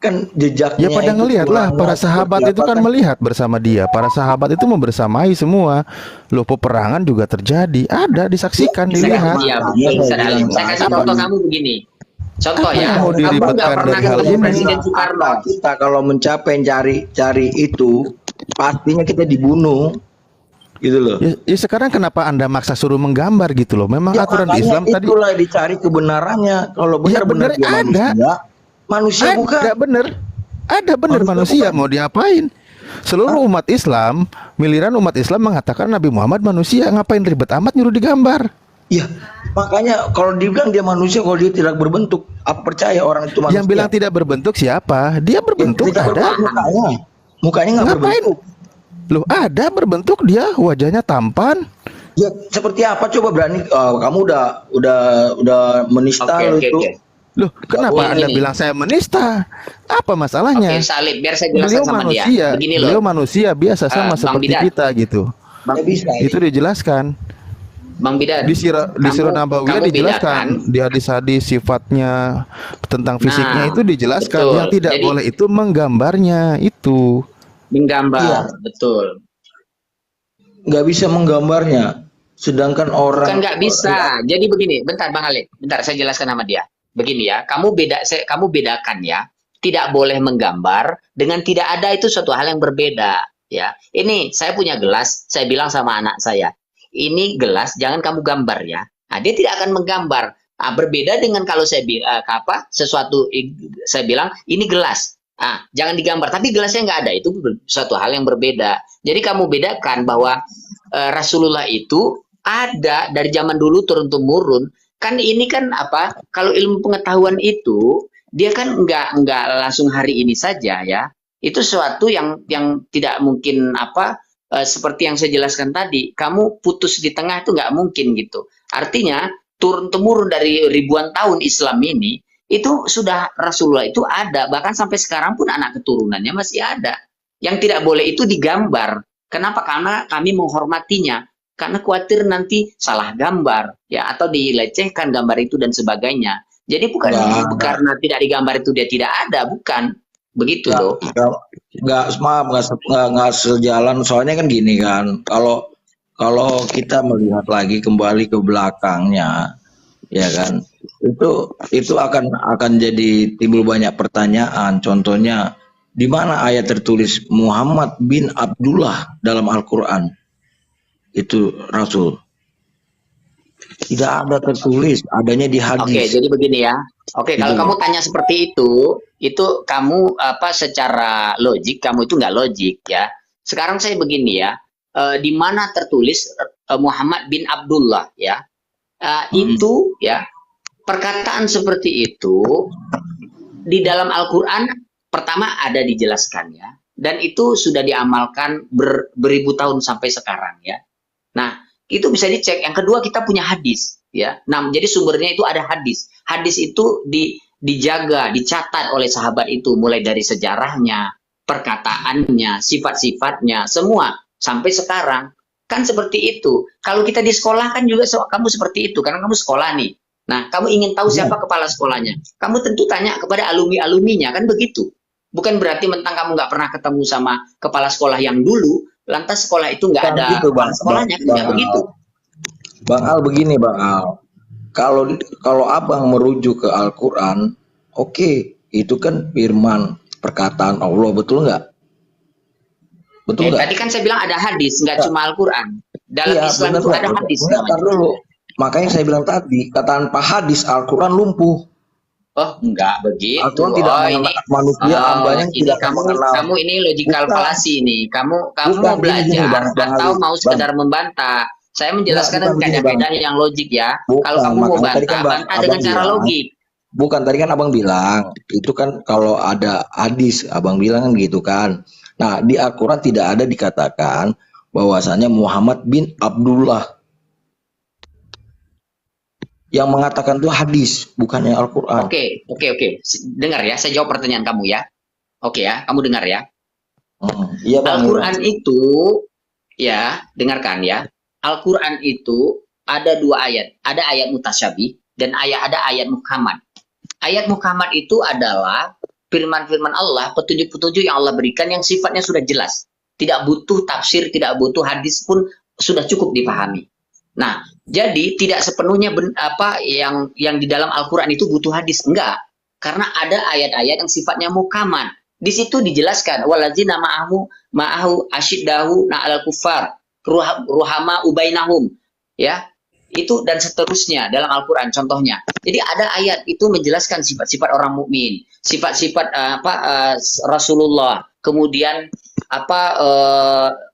kan Ya jejaknya pada itu ngelihat lah, para kurangnya seperti sahabat itu apa kan kan. melihat bersama dia. Para sahabat itu membersamai semua. Loh, peperangan juga terjadi. Ada, Ya, disaksikan, dilihat. Iya makanya betul, saya Ustaz bilang Halim. Saya kasih Apa contoh tadi, kamu begini. Contoh apa yang ya, mau kamu nggak diribetkan pernah dari hal ketemu ini? Presiden Soekarno. kita kalau mencapai cari itu pastinya kita dibunuh gitu loh. Ya sekarang kenapa Anda maksa suruh menggambar gitu loh? Memang Ya aturan di makanya Islam tadi. itulah dicari kebenarannya. Kalau Ya benar-benar bener dia ada. manusia bukan. Ada bener. Ada bener manusia, Bukan. mau diapain? Seluruh Hah? umat Islam, miliaran umat Islam mengatakan Nabi Muhammad manusia. Ngapain ribet amat nyuruh digambar? Ya, makanya kalau dibilang dia manusia, kalau dia tidak berbentuk, apa percaya orang itu manusia? Yang bilang tidak berbentuk siapa? Dia Ya, berbentuk, tidak ada. berbentuk mukanya. Mukanya nggak Ngapain? berbentuk. Loh, ada berbentuk dia, wajahnya tampan. Ya, seperti apa coba berani kamu udah menista Oke, lo oke, itu. oke. Loh, kenapa boleh Anda ini. bilang saya menista? Apa masalahnya? Oke, Salib, biar saya jelaskan Beliau sama dia. manusia, Begini beliau loh, manusia biasa sama Bang seperti Bidat. kita gitu. Bang, Ya bisa. Itu dijelaskan. Bang Bidat, Di Sirah Nabawiyah kamu dijelaskan, bedakan. di hadis-hadis sifatnya tentang fisiknya Nah, itu dijelaskan. betul. Yang tidak Jadi, boleh itu menggambarnya itu. menggambar, Iya, betul. nggak bisa menggambarnya. Sedangkan Bukan orang nggak bisa. Jadi begini, bentar Bang Alif, bentar saya jelaskan sama dia. Begini ya, kamu bedakan ya. Tidak boleh menggambar dengan tidak ada itu suatu hal yang berbeda ya. Ini saya punya gelas, saya bilang sama anak saya, ini gelas jangan kamu gambar ya. Nah, dia tidak akan menggambar. Nah, berbeda dengan kalau saya saya bilang ini gelas. Ah, jangan digambar, tapi gelasnya nggak ada, itu suatu hal yang berbeda. Jadi kamu bedakan bahwa Rasulullah itu ada dari zaman dulu turun temurun. Kan ini kan apa? Kalau ilmu pengetahuan itu dia kan nggak langsung hari ini saja ya. Itu sesuatu yang tidak mungkin apa seperti yang saya jelaskan tadi. Kamu putus di tengah itu nggak mungkin gitu. Artinya turun temurun dari ribuan tahun Islam ini itu sudah Rasulullah itu ada, bahkan sampai sekarang pun anak keturunannya masih ada. Yang tidak boleh itu digambar. Kenapa? Karena kami menghormatinya. Karena khawatir nanti salah gambar ya atau dilecehkan gambar itu dan sebagainya. Jadi bukan nggak karena tidak digambar itu dia tidak ada, bukan begitu loh. nggak sejalan. Soalnya kan gini kan, kalau kita melihat lagi kembali ke belakangnya, ya kan, itu akan jadi timbul banyak pertanyaan. Contohnya, di mana ayat tertulis Muhammad bin Abdullah dalam Al-Quran? Itu Rasul. Tidak ada tertulis, adanya di Oke, hadis. jadi begini ya. Oke, kalau Gitu. kamu tanya seperti itu kamu apa secara logik kamu itu nggak logik ya. Sekarang saya begini ya, di mana tertulis Muhammad bin Abdullah ya, itu ya perkataan seperti itu di dalam Al-Quran pertama ada dijelaskan ya, dan itu sudah diamalkan beribu tahun sampai sekarang ya. Nah, itu bisa dicek. Yang kedua kita punya hadis ya. Nah, jadi sumbernya itu ada hadis. Hadis itu dijaga, dicatat oleh sahabat itu mulai dari sejarahnya, perkataannya, sifat-sifatnya, semua sampai sekarang. Kan seperti itu. Kalau kita di sekolah kan juga kamu seperti itu karena kamu sekolah nih. Nah, kamu ingin tahu siapa kepala sekolahnya. Kamu tentu tanya kepada alumni-alumninya kan begitu. Bukan berarti mentang kamu nggak pernah ketemu sama kepala sekolah yang dulu, lantas sekolah itu nggak ada Gitu, kepala sekolahnya, nggak begitu. Bang Al begini Bang Al. Kalau abang merujuk ke Al-Quran, oke, itu kan firman perkataan Allah, betul nggak? Betul nggak? Tadi kan saya bilang ada hadis, nggak cuma Al-Quran. Dalam Iya, Islam benar, itu ada hadis. Ntar dulu. Makanya saya bilang tadi, tanpa hadis Al-Quran lumpuh. Oh, enggak begitu. Al-Quran tidak mengenal manusia, hambanya ini tidak kamu mengenal. ini logical Bukan. fallacy nih. Kamu Bukan, mau gini, belajar Bang atau Ali. mau sekedar membantah? Saya menjelaskan Bukan, dengan begini, kaidah-kaidah yang logik ya. Bukan, Kalau kamu mau makanya tadi bantah, kan bantah dengan abang cara bilang, logik. bukan, tadi kan abang bilang, itu kan kalau ada hadis, abang bilang kan gitu kan. Nah, di Al-Quran tidak ada dikatakan bahwasanya Muhammad bin Abdullah. Yang mengatakan itu hadis, bukannya Al-Quran. Oke. Dengar ya, saya jawab pertanyaan kamu ya. Oke ya, kamu dengar ya. Iya, Bang. Al-Quran itu, ya, dengarkan ya. Al-Quran itu ada dua ayat. Ada ayat mutasyabih dan ada ayat muhkamat. Ayat muhkamat itu adalah firman-firman Allah, petunjuk-petunjuk yang Allah berikan yang sifatnya sudah jelas. Tidak butuh tafsir, tidak butuh hadis pun sudah cukup dipahami. Nah, jadi tidak sepenuhnya yang di dalam Al-Qur'an itu butuh hadis, enggak. Karena ada ayat-ayat yang sifatnya muhkamat. Di situ dijelaskan waladzina ma'ahu asyiddahu na'al kufar ruhama ubainahum, ya. Itu dan seterusnya dalam Al-Qur'an contohnya. Jadi ada ayat itu menjelaskan sifat-sifat orang mukmin, sifat-sifat Rasulullah, kemudian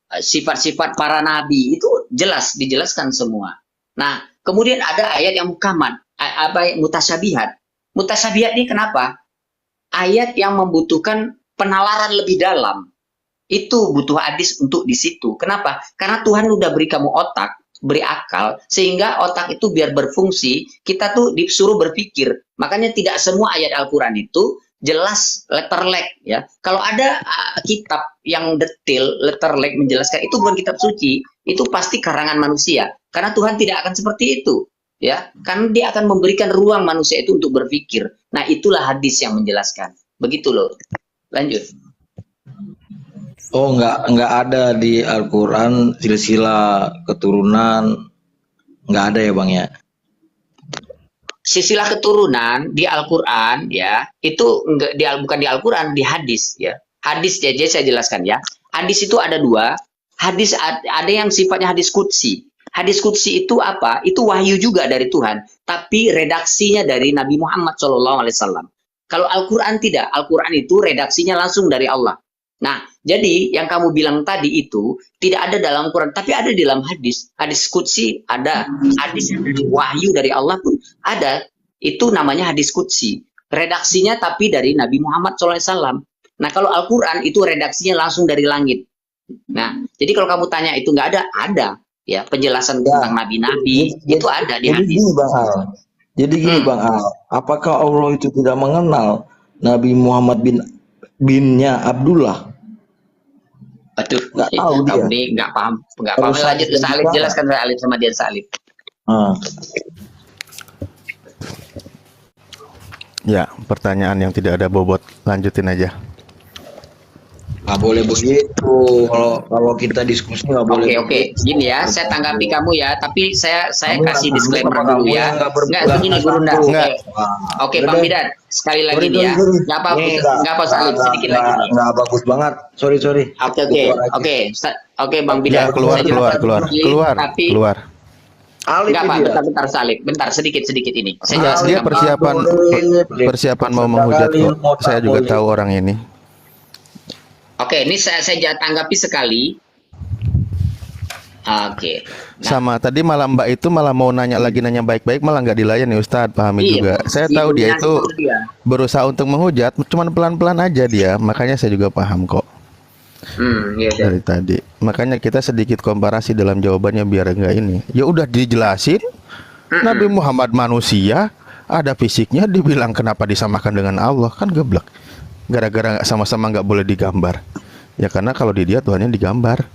sifat-sifat para nabi itu jelas dijelaskan semua. Nah, kemudian ada ayat yang muhkamat, mutasyabihat. Mutasyabihat ini kenapa? Ayat yang membutuhkan penalaran lebih dalam. Itu butuh hadis untuk di situ. Kenapa? Karena Tuhan udah beri kamu otak, beri akal, sehingga otak itu biar berfungsi, kita tuh disuruh berpikir. Makanya tidak semua ayat Al-Quran itu jelas letterlek, ya. Kalau ada kitab yang detail letterlek menjelaskan, itu bukan kitab suci, itu pasti karangan manusia. Karena Tuhan tidak akan seperti itu, ya. Karena dia akan memberikan ruang manusia itu untuk berpikir. Nah, itulah hadis yang menjelaskan. Begitu loh. Lanjut. Oh, nggak ada di Al-Quran silsilah keturunan, nggak ada ya Bang ya? Silsilah keturunan di Al-Quran ya itu bukan di Al-Quran, di hadis ya. Hadis jadi saya jelaskan ya. Hadis itu ada dua. Hadis ada yang sifatnya hadis qudsi. Hadis qudsi itu apa? Itu wahyu juga dari Tuhan, tapi redaksinya dari Nabi Muhammad SAW. Kalau Al-Quran tidak, Al-Quran itu redaksinya langsung dari Allah. Nah, jadi yang kamu bilang tadi itu tidak ada dalam Quran, tapi ada di dalam hadis. Hadis qudsi ada, hadis yang dari wahyu dari Allah pun ada. Itu namanya hadis qudsi. Redaksinya tapi dari Nabi Muhammad SAW. Nah, kalau Al-Quran itu redaksinya langsung dari langit. Nah, jadi kalau kamu tanya itu nggak ada, ada. Ya, penjelasan tentang nabi-nabi itu ada di hadis. Jadi gini Bang Al, apakah Allah itu tidak mengenal Nabi Muhammad binnya Abdullah? Aduh, nggak tahu kamu dia. nih nggak paham. Lanjut Salib, jelaskan Salib sama dia Salib. Ya, pertanyaan yang tidak ada bobot, lanjutin aja. Nggak boleh begitu. Kalau kita diskusi nggak boleh. Oke. Gini ya, saya tanggapi kamu ya, tapi saya kasih nggak disclaimer sama dulu kamu ya. yang Nggak begini Gurunda. Nggak. Oke, Bang Bidan, sekali lagi nih ya. Nggak apa Salib, sedikit lagi nih. Nggak bagus banget. Sorry. Oke, Bang Bidan. Ya, keluar. Tapi Alif nggak apa, dia. bentar Salib, bentar sedikit ini. Enggak, dia persiapan mau menghujat kok. Saya juga tahu orang ini. Oke, ini saya tanggapi sekali. Oke. Nah, Sama tadi malah Mbak itu malah mau nanya baik-baik malah nggak dilayani Ustadz, pahami iya, juga. Saya tahu dia itu berusaha untuk menghujat, cuman pelan-pelan aja dia. Makanya saya juga paham kok iya, dari tadi. Makanya kita sedikit komparasi dalam jawabannya biar enggak ini. Ya udah dijelasin. Nabi Muhammad manusia, ada fisiknya, dibilang kenapa disamakan dengan Allah, kan geblek. Gara-gara sama-sama nggak boleh digambar. Ya karena kalau di dia Tuhannya digambar.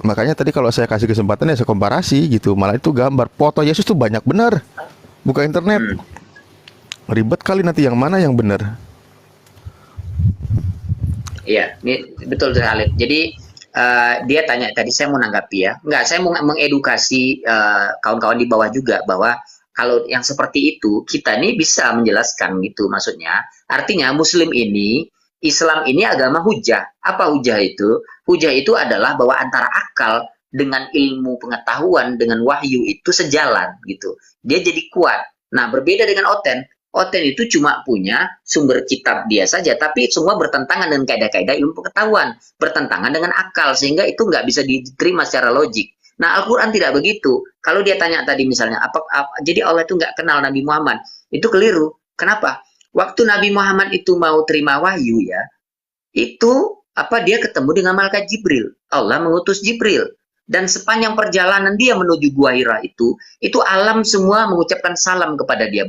Makanya tadi kalau saya kasih kesempatan ya saya komparasi gitu. Malah itu gambar. Foto Yesus tuh banyak bener. Buka internet. Ribet kali nanti yang mana yang bener. Iya, ini betul sekali. Jadi dia tanya tadi, saya mau nanggapi ya. Enggak, saya mau mengedukasi kawan-kawan di bawah juga bahwa kalau yang seperti itu kita nih bisa menjelaskan gitu maksudnya. Artinya Muslim ini, Islam ini agama hujah. Apa hujah itu? Hujah itu adalah bahwa antara akal dengan ilmu pengetahuan dengan wahyu itu sejalan gitu. Dia jadi kuat. Nah, berbeda dengan Oten. Oten itu cuma punya sumber kitab dia saja, tapi semua bertentangan dengan kaidah-kaidah ilmu pengetahuan, bertentangan dengan akal, sehingga itu nggak bisa diterima secara logik. Nah, Al-Quran tidak begitu. Kalau dia tanya tadi misalnya, jadi Allah itu nggak kenal Nabi Muhammad, itu keliru. Kenapa? Waktu Nabi Muhammad itu mau terima wahyu ya, itu dia ketemu dengan malaikat Jibril. Allah mengutus Jibril. Dan sepanjang perjalanan dia menuju Gua Hira itu alam semua mengucapkan salam kepada dia,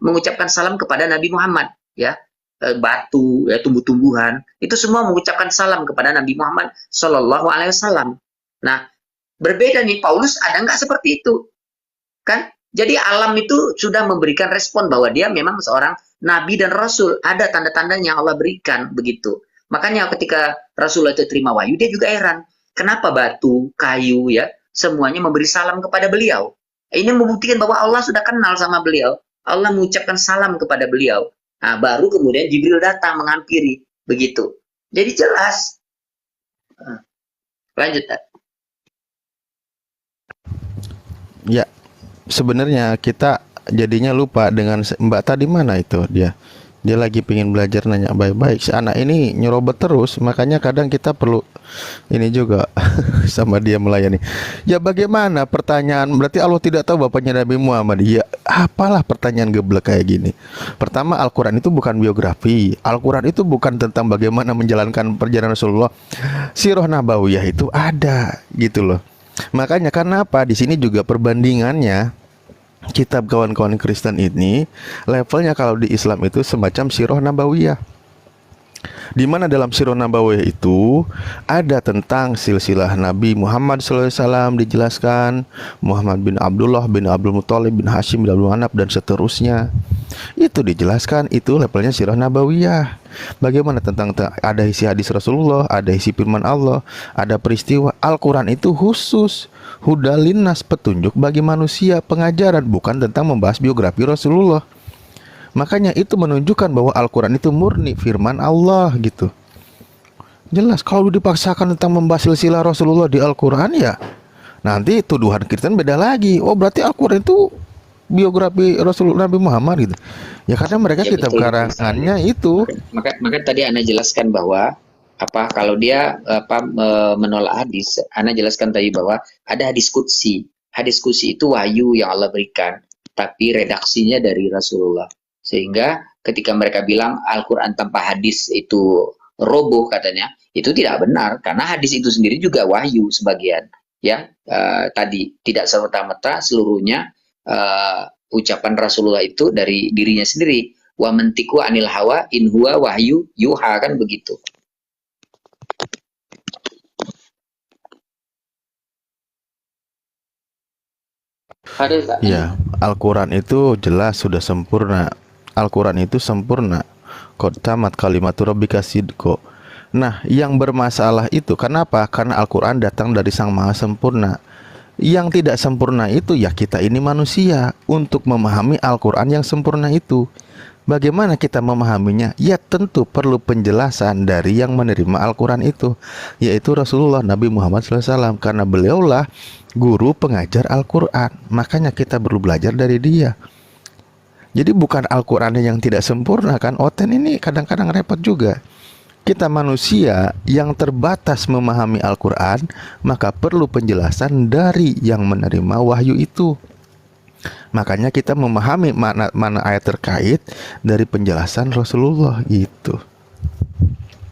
mengucapkan salam kepada Nabi Muhammad, ya. Batu, ya, tumbuh-tumbuhan, itu semua mengucapkan salam kepada Nabi Muhammad Shallallahu Alaihi Wasallam. Nah, berbeda nih Paulus, ada nggak seperti itu? Kan? Jadi alam itu sudah memberikan respon bahwa dia memang seorang Nabi dan Rasul, ada tanda-tandanya yang Allah berikan begitu. Makanya ketika Rasulullah itu terima wahyu, dia juga heran. Kenapa batu, kayu ya, semuanya memberi salam kepada beliau. Ini membuktikan bahwa Allah sudah kenal sama beliau. Allah mengucapkan salam kepada beliau. Nah, baru kemudian Jibril datang menghampiri. Begitu. Jadi jelas. Lanjut, Tad. Ya, sebenarnya kita jadinya lupa dengan Mbak tadi mana itu dia. Dia lagi pengen belajar nanya baik-baik. Si anak ini nyerobot terus, makanya kadang kita perlu ini juga sama dia melayani. Ya bagaimana pertanyaan? Berarti Allah tidak tahu bapaknya Nabi Muhammad. Ya apalah pertanyaan geblek kayak gini. Pertama, Al-Quran itu bukan biografi. Al-Quran itu bukan tentang bagaimana menjalankan perjalanan Rasulullah. Sirah Nabawiyah itu ada gitu loh. Makanya karena apa? Di sini juga perbandingannya kitab kawan-kawan Kristen ini levelnya kalau di Islam itu semacam Sirah Nabawiyah, di mana dalam Sirah Nabawiyah itu ada tentang silsilah Nabi Muhammad SAW dijelaskan, Muhammad bin Abdullah bin Abdul Muthalib bin Hashim bin Abdul Manaf dan seterusnya. Itu dijelaskan, itu levelnya Sirah Nabawiyah. Bagaimana tentang ada isi hadis Rasulullah, ada isi firman Allah, ada peristiwa. Al-Quran itu khusus hudalinnas, petunjuk bagi manusia, pengajaran, bukan tentang membahas biografi Rasulullah. Makanya itu menunjukkan bahwa Al-Quran itu murni firman Allah gitu. Jelas kalau dipaksakan tentang membahas silsilah Rasulullah di Al-Quran, ya nanti tuduhan Kristen beda lagi. Oh berarti Al-Quran itu biografi Rasul Nabi Muhammad gitu. Ya karena mereka Ya, kitab betul. karangannya itu. Maka tadi Anda jelaskan bahwa kalau dia menolak hadis, Anda jelaskan tadi bahwa ada hadis qudsi. Hadis qudsi itu wahyu yang Allah berikan, tapi redaksinya dari Rasulullah. Sehingga ketika mereka bilang Al-Quran tanpa hadis itu roboh katanya, itu tidak benar karena hadis itu sendiri juga wahyu sebagian. Ya, tadi tidak serta-merta seluruhnya ucapan Rasulullah itu dari dirinya sendiri. Wa mentiku anil hawa in huwa wahyu yuha, kan begitu. Ya, Al-Quran itu jelas sudah sempurna. Al-Quran itu sempurna. Qad tamat kalimatu rabbika sidqo. Nah, yang bermasalah itu kenapa? Karena Al-Quran datang dari Sang Maha Sempurna. Yang tidak sempurna itu ya kita ini manusia. Untuk memahami Al-Quran yang sempurna itu, bagaimana kita memahaminya? Ya tentu perlu penjelasan dari yang menerima Al-Quran itu, yaitu Rasulullah Nabi Muhammad SAW. Karena beliaulah guru pengajar Al-Quran. Makanya kita perlu belajar dari dia. Jadi bukan Al-Quran yang tidak sempurna kan. Oten ini kadang-kadang repot juga. Kita manusia yang terbatas memahami Al-Quran, maka perlu penjelasan dari yang menerima wahyu itu. Makanya kita memahami mana ayat terkait dari penjelasan Rasulullah gitu.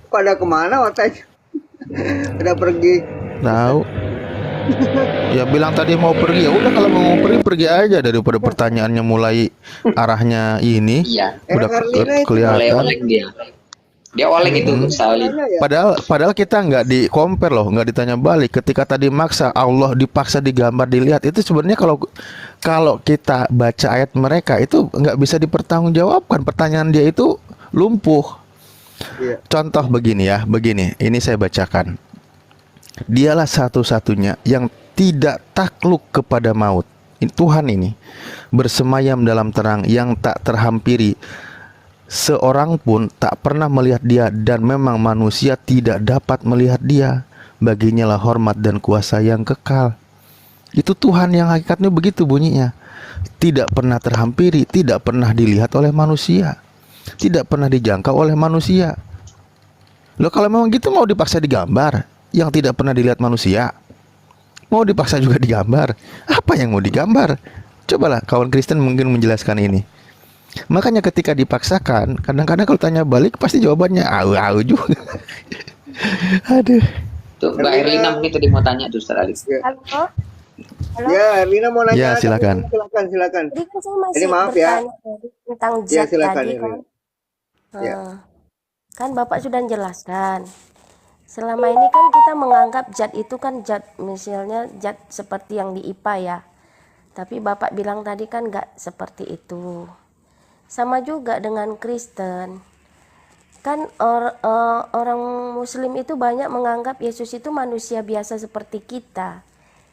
Pada kemana otaknya? Udah pergi. Tahu? Ya bilang tadi mau pergi, ya udah kalau mau pergi pergi aja, daripada pertanyaannya mulai arahnya ini. Iya. Udah kelihatan. Oleng dia oleng itu sekali. Padahal kita nggak di compare loh, nggak ditanya balik. Ketika tadi maksa Allah dipaksa digambar dilihat, itu sebenarnya kalau kita baca ayat mereka itu nggak bisa dipertanggungjawabkan. Pertanyaan dia itu lumpuh. Iya. Contoh begini ya, ini saya bacakan. Dialah satu-satunya yang tidak takluk kepada maut. Tuhan ini bersemayam dalam terang yang tak terhampiri. Seorang pun tak pernah melihat dia, dan memang manusia tidak dapat melihat dia. Baginya lah hormat dan kuasa yang kekal. Itu Tuhan yang hakikatnya begitu bunyinya. Tidak pernah terhampiri, tidak pernah dilihat oleh manusia, tidak pernah dijangkau oleh manusia. Loh kalau memang gitu mau dipaksa digambar yang tidak pernah dilihat manusia, mau dipaksa juga digambar, apa yang mau digambar? Cobalah kawan Kristen mungkin menjelaskan ini. Makanya ketika dipaksakan, kadang-kadang kalau tanya balik pasti jawabannya au juga. Aduh. Tuh Mbak Erlina mungkin tadi mau tanya tuh Ustaz Alex. Halo. Halo. Ya, Erlina mau nanya. Ya, silakan. Silakan. Jadi kan saya masih Ini maaf ya. bertanya tentang Ya, zat silakan, tadi Erlina. kan. Ya. Kan Bapak sudah menjelaskan. Selama ini kan kita menganggap zat itu kan zat, misalnya zat seperti yang di IPA ya. Tapi Bapak bilang tadi kan nggak seperti itu. Sama juga dengan Kristen. Kan orang Muslim itu banyak menganggap Yesus itu manusia biasa seperti kita.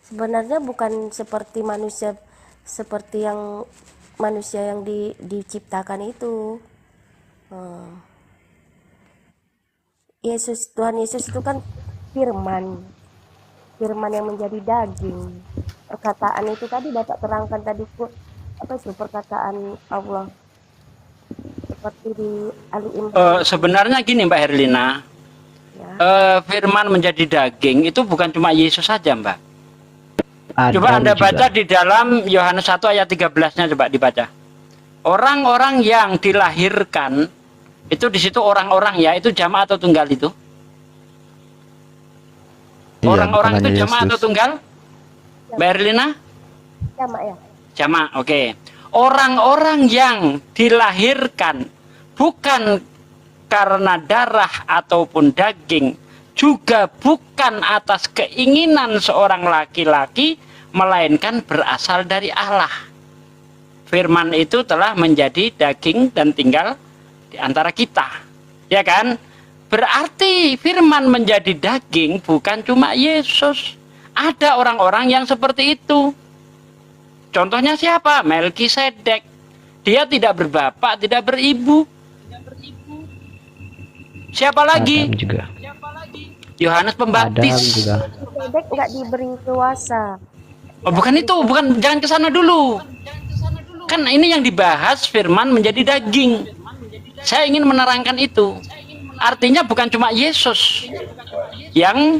Sebenarnya bukan seperti manusia seperti yang manusia yang diciptakan itu. Tuhan Yesus itu kan firman yang menjadi daging. Perkataan itu tadi Bapak terangkan tadi, apa itu perkataan Allah seperti di Ali Imran. Sebenarnya gini Mbak Herlina, Ya. firman menjadi daging itu bukan cuma Yesus saja Mbak. Adam Coba Anda juga. baca di dalam Yohanes 1 ayat 13-nya, coba dibaca. Orang-orang yang dilahirkan itu di situ orang-orang ya, itu jamaah atau tunggal itu? Iya, Orang-orang bukan itu hanya jamaah atau Yesus. tunggal? Mbak Herlina? Sama ya. Jamaah, oke. Orang-orang yang dilahirkan bukan karena darah ataupun daging, juga bukan atas keinginan seorang laki-laki, melainkan berasal dari Allah. Firman itu telah menjadi daging dan tinggal di antara kita. Ya kan? Berarti firman menjadi daging bukan cuma Yesus. Ada orang-orang yang seperti itu. Contohnya siapa? Melkisedek. Dia tidak berbapak, tidak beribu. Siapa lagi? Adam juga. Yohanes Adam Pembaptis. juga. Melkisedek nggak diberi kuasa. Oh, bukan itu, bukan, jangan ke sana dulu. Kan ini yang dibahas firman menjadi daging. Saya ingin menerangkan itu. Artinya bukan cuma Yesus yang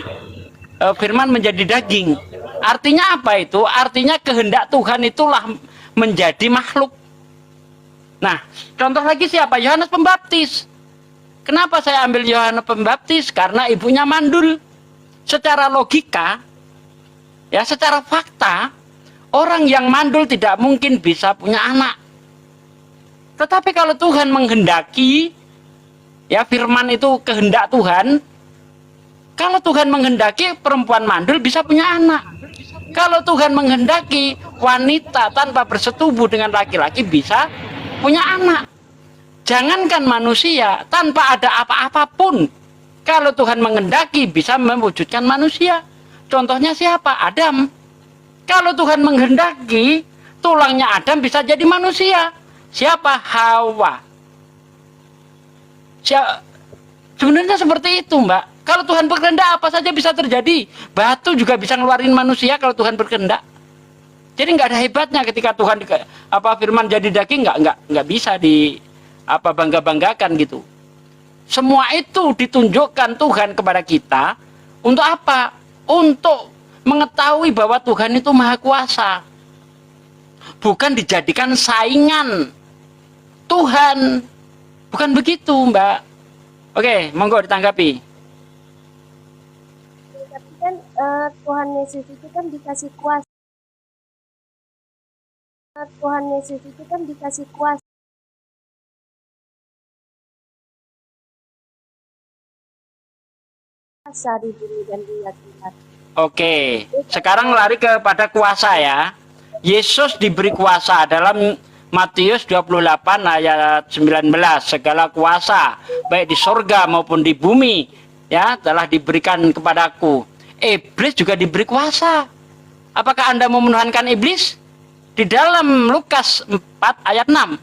firman menjadi daging. Artinya apa itu? Artinya kehendak Tuhan itulah menjadi makhluk. Nah, contoh lagi siapa? Yohanes Pembaptis. Kenapa saya ambil Yohanes Pembaptis? Karena ibunya mandul. Secara logika, ya secara fakta, orang yang mandul tidak mungkin bisa punya anak. Tetapi kalau Tuhan menghendaki, ya firman itu kehendak Tuhan. Kalau Tuhan menghendaki, perempuan mandul bisa punya anak. Kalau Tuhan menghendaki, wanita tanpa bersetubuh dengan laki-laki bisa punya anak. Jangankan manusia, tanpa ada apa-apapun, kalau Tuhan menghendaki bisa mewujudkan manusia. Contohnya siapa? Adam. Kalau Tuhan menghendaki, tulangnya Adam bisa jadi manusia. Siapa? Hawa. Sebenarnya seperti itu, Mbak. Kalau Tuhan berkehendak, apa saja bisa terjadi. Batu juga bisa ngeluarin manusia kalau Tuhan berkehendak. Jadi nggak ada hebatnya ketika Tuhan firman jadi daging, nggak bisa bangga-banggakan gitu. Semua itu ditunjukkan Tuhan kepada kita untuk apa? Untuk mengetahui bahwa Tuhan itu Maha Kuasa. Bukan dijadikan saingan Tuhan. Bukan begitu, Mbak. Oke, monggo ditanggapi. Tapi kan Tuhan Yesus itu kan dikasih kuasa. Tuhan Yesus itu kan dikasih kuasa di bumi dan di akhirat. Oke, sekarang lari kepada kuasa ya. Yesus diberi kuasa dalam Matius 28 ayat 19. Segala kuasa baik di sorga maupun di bumi ya telah diberikan kepadaku. Iblis juga diberi kuasa. Apakah Anda mau menuhankan iblis? Di dalam Lukas 4 ayat 6.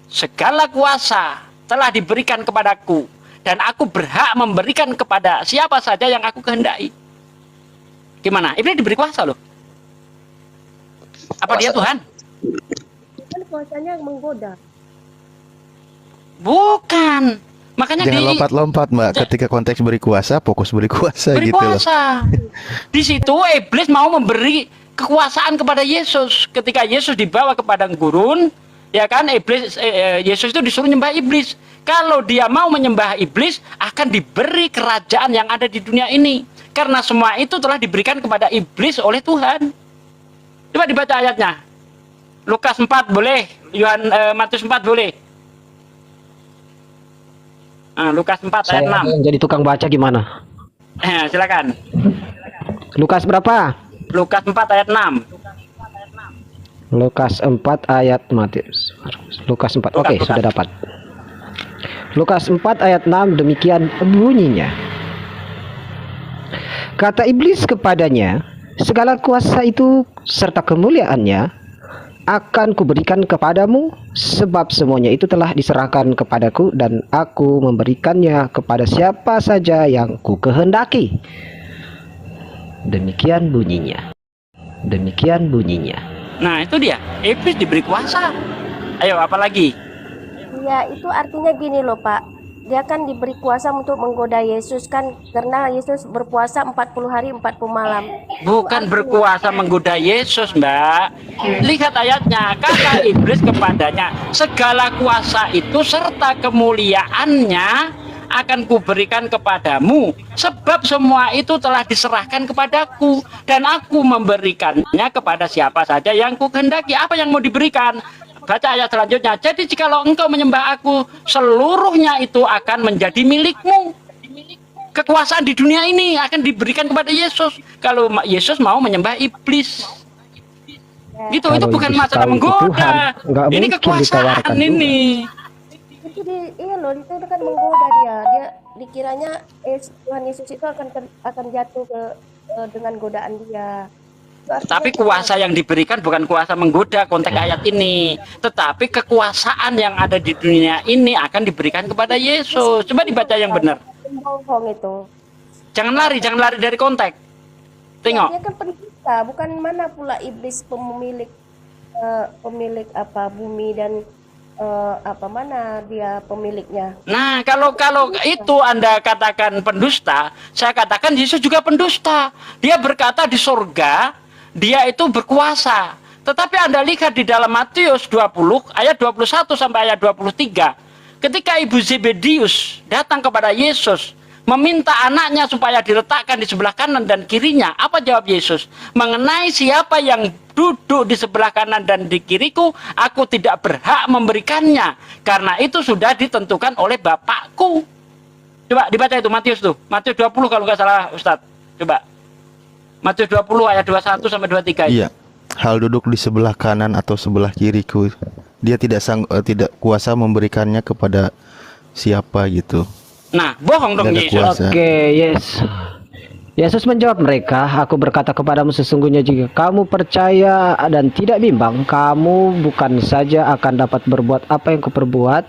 Segala kuasa telah diberikan kepadaku dan aku berhak memberikan kepada siapa saja yang aku kehendaki. Gimana? Iblis diberi kuasa loh. Apa dia Tuhan? Kan kuasanya menggoda. Bukan. Makanya Jangan lompat-lompat, Mbak. Ketika konteks beri kuasa, fokus beri kuasa beri gitu loh. kuasa. Di situ iblis mau memberi kekuasaan kepada Yesus. Ketika Yesus dibawa ke padang gurun, ya kan, Yesus itu disuruh nyembah iblis. Kalau dia mau menyembah iblis, akan diberi kerajaan yang ada di dunia ini. Karena semua itu telah diberikan kepada iblis oleh Tuhan. Coba dibaca ayatnya. Lukas 4 boleh, Matius 4 boleh. Nah, Lukas 4 ayat 6. Saya jadi tukang baca gimana? Silakan. Lukas berapa? Lukas 4 ayat 6. Lukas 4 ayat Matius. Lukas 4. Oke, Lukas. sudah dapat. Lukas 4 ayat 6 demikian bunyinya. Kata iblis kepadanya, segala kuasa itu serta kemuliaannya akan kuberikan kepadamu, sebab semuanya itu telah diserahkan kepadaku dan aku memberikannya kepada siapa saja yang ku kehendaki. Demikian bunyinya. Demikian bunyinya. Nah, itu dia. Iblis diberi kuasa. Ayo, apa lagi? Ya, itu artinya gini loh Pak. Dia kan diberi kuasa untuk menggoda Yesus kan, karena Yesus berpuasa 40 hari 40 malam. Bukan berkuasa menggoda Yesus, Mbak. Lihat ayatnya. Kata iblis kepadanya, segala kuasa itu serta kemuliaannya akan kuberikan kepadamu, sebab semua itu telah diserahkan kepadaku, dan aku memberikannya kepada siapa saja yang kukehendaki. Apa yang mau diberikan? Baca ayat selanjutnya. Jadi jikalau engkau menyembah aku, seluruhnya itu akan menjadi milikmu. Kekuasaan di dunia ini akan diberikan kepada Yesus. Kalau Yesus mau menyembah iblis, gitu. Itu Kalau bukan iblis masalah tahu itu Tuhan, menggoda. nggak Ini mungkin kekuasaan ditawarkan ini. Itu iya loh, itu kan menggoda dia. Dia dikiranya Tuhan Yesus itu akan jatuh dengan godaan dia. Itu artinya Tapi kuasa yang diberikan bukan kuasa menggoda konteks ayat ini, tetapi kekuasaan yang ada di dunia ini akan diberikan kepada Yesus. Coba dibaca yang benar. bohong itu. Jangan lari dari konteks. Tengok. Dia kan pencipta, bukan mana pula iblis pemilik apa bumi dan apa mana dia pemiliknya. Nah, kalau itu Anda katakan pendusta, saya katakan Yesus juga pendusta. Dia berkata di surga, dia itu berkuasa. Tetapi Anda lihat di dalam Matius 20 ayat 21 sampai ayat 23. Ketika Ibu Zebedius datang kepada Yesus, meminta anaknya supaya diletakkan di sebelah kanan dan kirinya. Apa jawab Yesus? Mengenai siapa yang duduk di sebelah kanan dan di kiriku, aku tidak berhak memberikannya, karena itu sudah ditentukan oleh Bapakku. Coba dibaca itu Matius tuh. Matius 20 kalau nggak salah Ustadz. Coba. Matius 20 ayat 21 sampai 23. Iya. Hal duduk di sebelah kanan atau sebelah kiriku, dia tidak kuasa memberikannya kepada siapa gitu. Nah, bohong dong Tidak ada Yesus. kuasa. Oke, yes. Yesus menjawab mereka, aku berkata kepadamu sesungguhnya jika kamu percaya dan tidak bimbang, kamu bukan saja akan dapat berbuat apa yang kuperbuat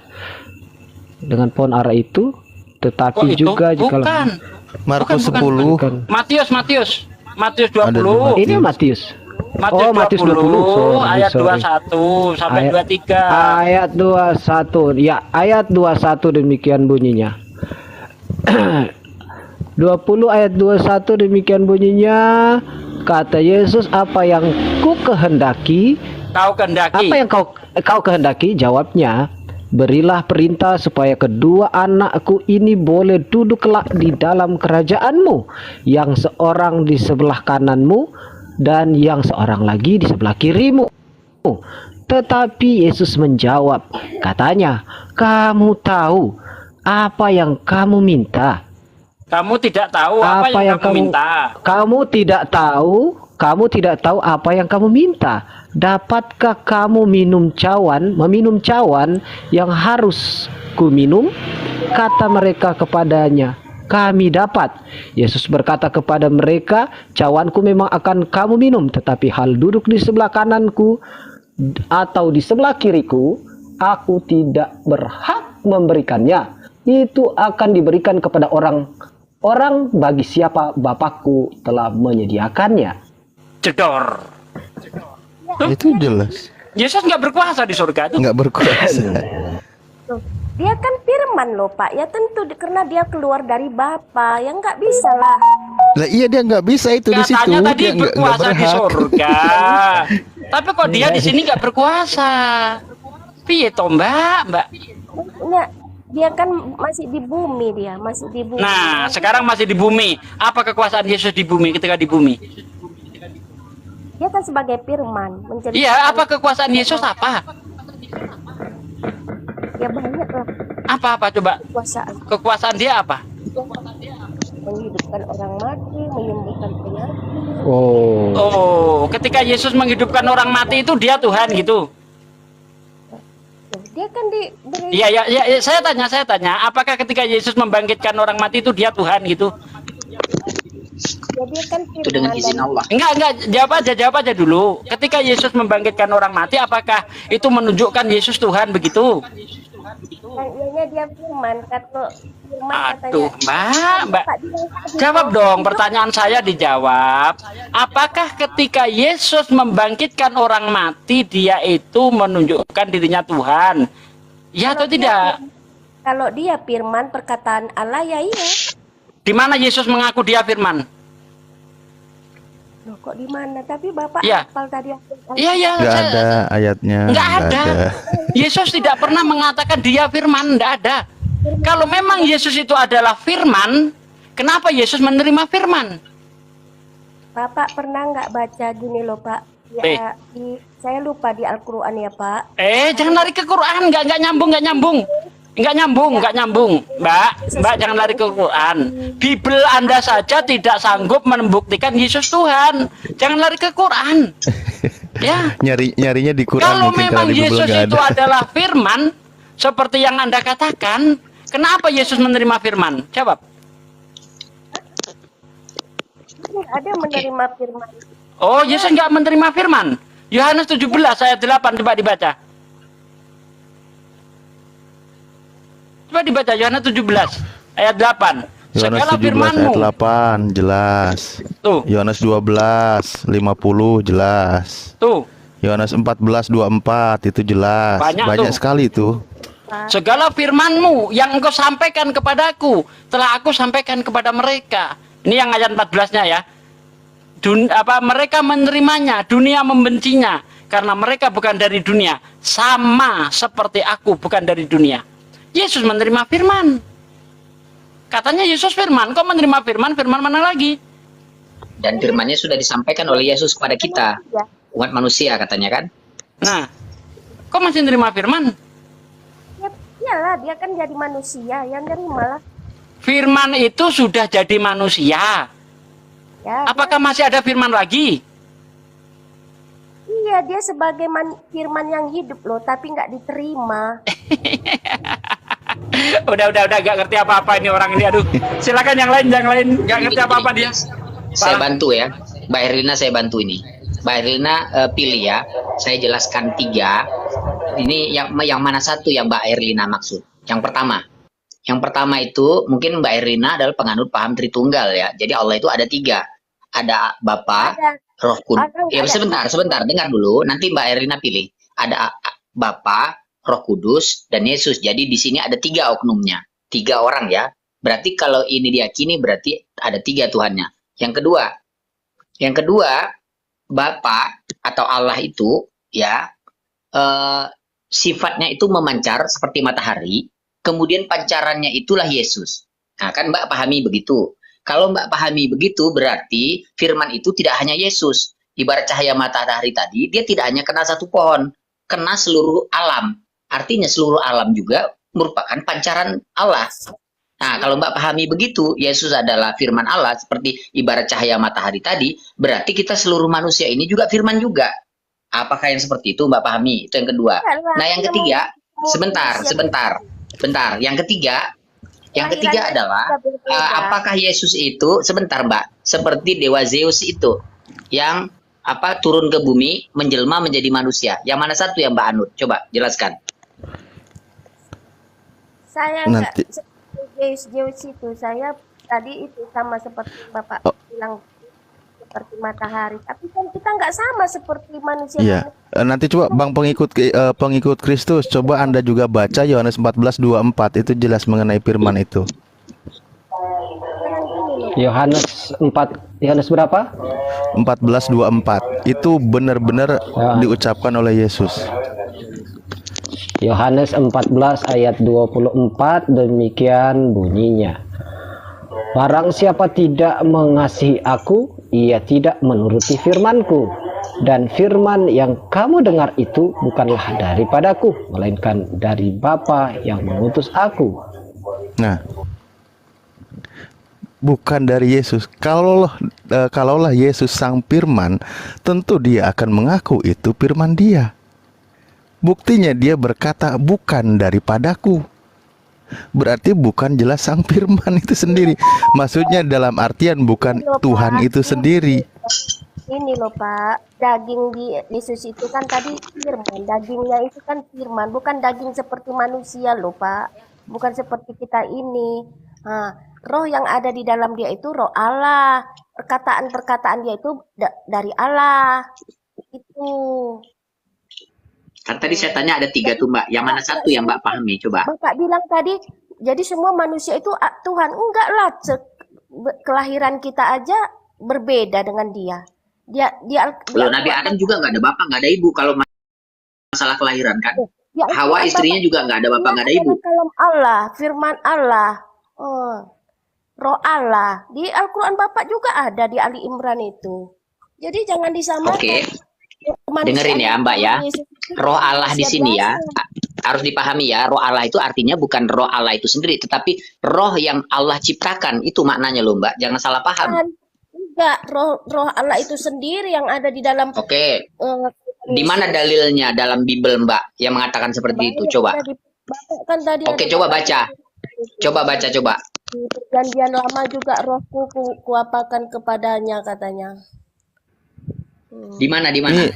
dengan pohon ara itu, tetapi Kok itu? juga jika Bukan. Markus Bukan. 10 Matius Ada 20. ini Matius. Matius Oh, Matius 20, 20. ayat Sorry. 21 sampai Ayat- 23. Ayat 21. Ya, ayat 21 demikian bunyinya. 20 ayat 21 demikian bunyinya. Kata Yesus, apa yang ku kehendaki, Kau kehendaki. apa yang kau kehendaki? Jawabnya, berilah perintah supaya kedua anakku ini boleh duduk kelak di dalam kerajaanmu, yang seorang di sebelah kananmu dan yang seorang lagi di sebelah kirimu. Tetapi Yesus menjawab, katanya, kamu tahu apa yang kamu minta. Kamu tidak tahu apa yang kamu minta. Kamu tidak tahu apa yang kamu minta. Dapatkah kamu meminum cawan yang harus ku minum? Kata mereka kepadanya, kami dapat. Yesus berkata kepada mereka, cawanku memang akan kamu minum, tetapi hal duduk di sebelah kananku atau di sebelah kiriku, aku tidak berhak memberikannya. Itu akan diberikan kepada orang bagi siapa Bapakku telah menyediakannya. Jedor. itu jelas Yesus nggak berkuasa di surga itu. nggak berkuasa. Tuh, dia kan firman loh Pak, ya tentu karena dia keluar dari Bapa, ya nggak bisa lah. Lah iya dia nggak bisa itu di situ. Katanya tadi Dia nggak berkuasa di berhak. surga. Tapi kok dia di sini nggak berkuasa? Piye toh Mbak? Maksudnya dia kan masih di bumi, dia masih di bumi. Nah, sekarang masih di bumi. Apa kekuasaan Yesus di bumi ketika di bumi? Dia kan sebagai firman menceritakan. Iya, apa kekuasaan Yesus apa? Ya banyak lah Apa coba? kekuasaan. Kekuasaan dia apa? menghidupkan orang mati, menyembuhkan penyakit. Oh, Oh, ketika Yesus menghidupkan orang mati itu dia Tuhan gitu. Dia kan diberi, Iya, ya, ya, ya, saya tanya, apakah ketika Yesus membangkitkan orang mati itu dia Tuhan gitu? ya dia kan Itu dengan firman izin dan Allah. Enggak, jawab aja dulu. Ketika Yesus membangkitkan orang mati, apakah itu menunjukkan Yesus Tuhan begitu? ianya dia firman, kata firman Aduh, katanya. Mbak, Bapak bilang tadi, jawab dong pertanyaan saya dijawab. Apakah ketika Yesus membangkitkan orang mati, dia itu menunjukkan dirinya Tuhan? Ya atau kalau dia tidak? Kalau dia firman perkataan Allah, ya iya. Di mana Yesus mengaku dia firman? Loh, kok di mana? Tapi Bapak Iya. hafal tadi Iya, iya. Nggak ada ayatnya. Nggak ada. Yesus tidak pernah mengatakan dia firman, nggak ada. Kalau memang Yesus itu adalah firman, kenapa Yesus menerima firman? Bapak pernah nggak baca gini loh Pak? Ya, saya lupa di Al-Quran ya Pak. Jangan lari ke Quran, nggak nyambung. Mbak, jangan lari ke Quran. Bibel Anda saja tidak sanggup membuktikan Yesus Tuhan. Jangan lari ke Quran. Ya. Nyarinya di Quran Kalau mungkin memang karena di Google Yesus nggak itu ada. adalah firman, seperti yang Anda katakan, kenapa Yesus menerima firman? Jawab. Ada menerima firman. Oh, Yesus nggak menerima firman. Yohanes 17 ayat 8, coba dibaca. Coba dibaca Yohanes 17 ayat 8. Yohanes Segala 17 firman-Mu. ayat 8 jelas. Tuh, Yohanes 12 50 jelas. tuh. Yohanes 14 24 itu jelas. Banyak Banyak tuh. sekali itu. Segala firman-Mu yang Engkau sampaikan kepadaku, telah Aku sampaikan kepada mereka. Ini yang ayat 14-nya ya. Mereka menerimanya, dunia membencinya, karena mereka bukan dari dunia, sama seperti Aku bukan dari dunia. Yesus menerima firman. Katanya Yesus firman, kok menerima firman? Firman mana lagi? Dan firman-Nya sudah disampaikan oleh Yesus kepada kita, umat manusia katanya kan. Nah, kok masih menerima firman? Ya, iyalah dia kan jadi manusia, yang nerimalah. Firman itu sudah jadi manusia. Ya, Apakah masih ada firman lagi? iya dia sebagai firman yang hidup loh, tapi nggak diterima. Udah gak ngerti apa-apa ini orang ini. Aduh, silakan yang lain gak ngerti apa-apa dia. Saya bantu ya, Mbak Erlina, saya bantu ini. Mbak Erlina pilih ya, saya jelaskan 3. Ini yang mana satu yang Mbak Erlina maksud? Yang pertama itu mungkin Mbak Erlina adalah penganut paham Tritunggal ya. Jadi Allah itu ada 3, ada Bapa, Ada. Roh Kudus. Ya Ada. sebentar, dengar dulu. Nanti Mbak Erlina pilih. Ada Bapa, Roh Kudus, dan Yesus. Jadi di sini ada 3 oknumnya, 3 orang ya. Berarti kalau ini diyakini berarti ada 3 Tuhannya. Yang kedua, Bapa atau Allah itu ya sifatnya itu memancar seperti matahari. Kemudian pancarannya itulah Yesus. Nah, kan Mbak pahami begitu. Kalau Mbak pahami begitu, berarti firman itu tidak hanya Yesus. Ibarat cahaya matahari tadi, dia tidak hanya kena satu pohon, kena seluruh alam. Artinya seluruh alam juga merupakan pancaran Allah. Nah, kalau Mbak pahami begitu, Yesus adalah firman Allah, seperti ibarat cahaya matahari tadi, berarti kita seluruh manusia ini juga firman juga. Apakah yang seperti itu Mbak pahami? Itu yang kedua. Nah, yang ketiga, sebentar. Yang ketiga adalah apakah Yesus itu sebentar Mbak, seperti dewa Zeus itu yang turun ke bumi menjelma menjadi manusia. Yang mana satu yang Mbak anut? Coba jelaskan. Saya Nanti. nggak Zeus itu, saya tadi itu sama seperti Bapak bilang seperti matahari, tapi kan kita nggak sama seperti manusia. Iya. Nanti coba Bang pengikut Kristus, coba Anda juga baca Yohanes 14:24, itu jelas mengenai firman itu. Yohanes berapa? 14:24 itu benar-benar diucapkan oleh Yesus. Yohanes 14 ayat 24 demikian bunyinya. Barang siapa tidak mengasihi aku, ia tidak menuruti firmanku. Dan firman yang kamu dengar itu bukanlah daripadaku, melainkan dari Bapa yang mengutus aku. Nah, bukan dari Yesus. Kalaulah Yesus sang firman, tentu dia akan mengaku itu firman dia. Buktinya dia berkata bukan daripadaku. Berarti bukan jelas sang firman itu sendiri. Maksudnya dalam artian bukan Tuhan itu sendiri. Ini loh Pak, daging di Yesus itu kan tadi firman, dagingnya itu kan firman, bukan daging seperti manusia loh Pak, bukan seperti kita ini. Nah, roh yang ada di dalam dia itu roh Allah, perkataan-perkataan dia itu dari Allah. Itu. Kan tadi saya tanya ada 3 tuh Mbak. Yang mana satu yang Mbak pahami? Coba. Bapak bilang tadi, jadi semua manusia itu Tuhan. Enggak lah, kelahiran kita aja berbeda dengan dia. Loh, Nabi Adam juga nggak ada bapak, nggak ada ibu kalau masalah kelahiran kan. Hawa istrinya juga nggak ada bapak, nggak ada ibu. Kalam Allah, firman Allah, roh Allah. Di Al-Quran Bapak juga ada di Ali Imran itu. Jadi jangan disamakan. Oke. Dengerin ya Mbak ya. Roh Allah di sini ya. Harus dipahami ya, roh Allah itu artinya bukan roh Allah itu sendiri, tetapi roh yang Allah ciptakan, itu maknanya loh Mbak. Jangan salah paham. Enggak, roh Allah itu sendiri yang ada di dalam. Oke. Di mana dalilnya dalam Bible Mbak yang mengatakan seperti itu? Coba. Kan tadi Oke, coba baca. Coba baca, coba. Di Perjanjian Lama juga rohku kuapakan kepadanya katanya. Di mana? Di mana?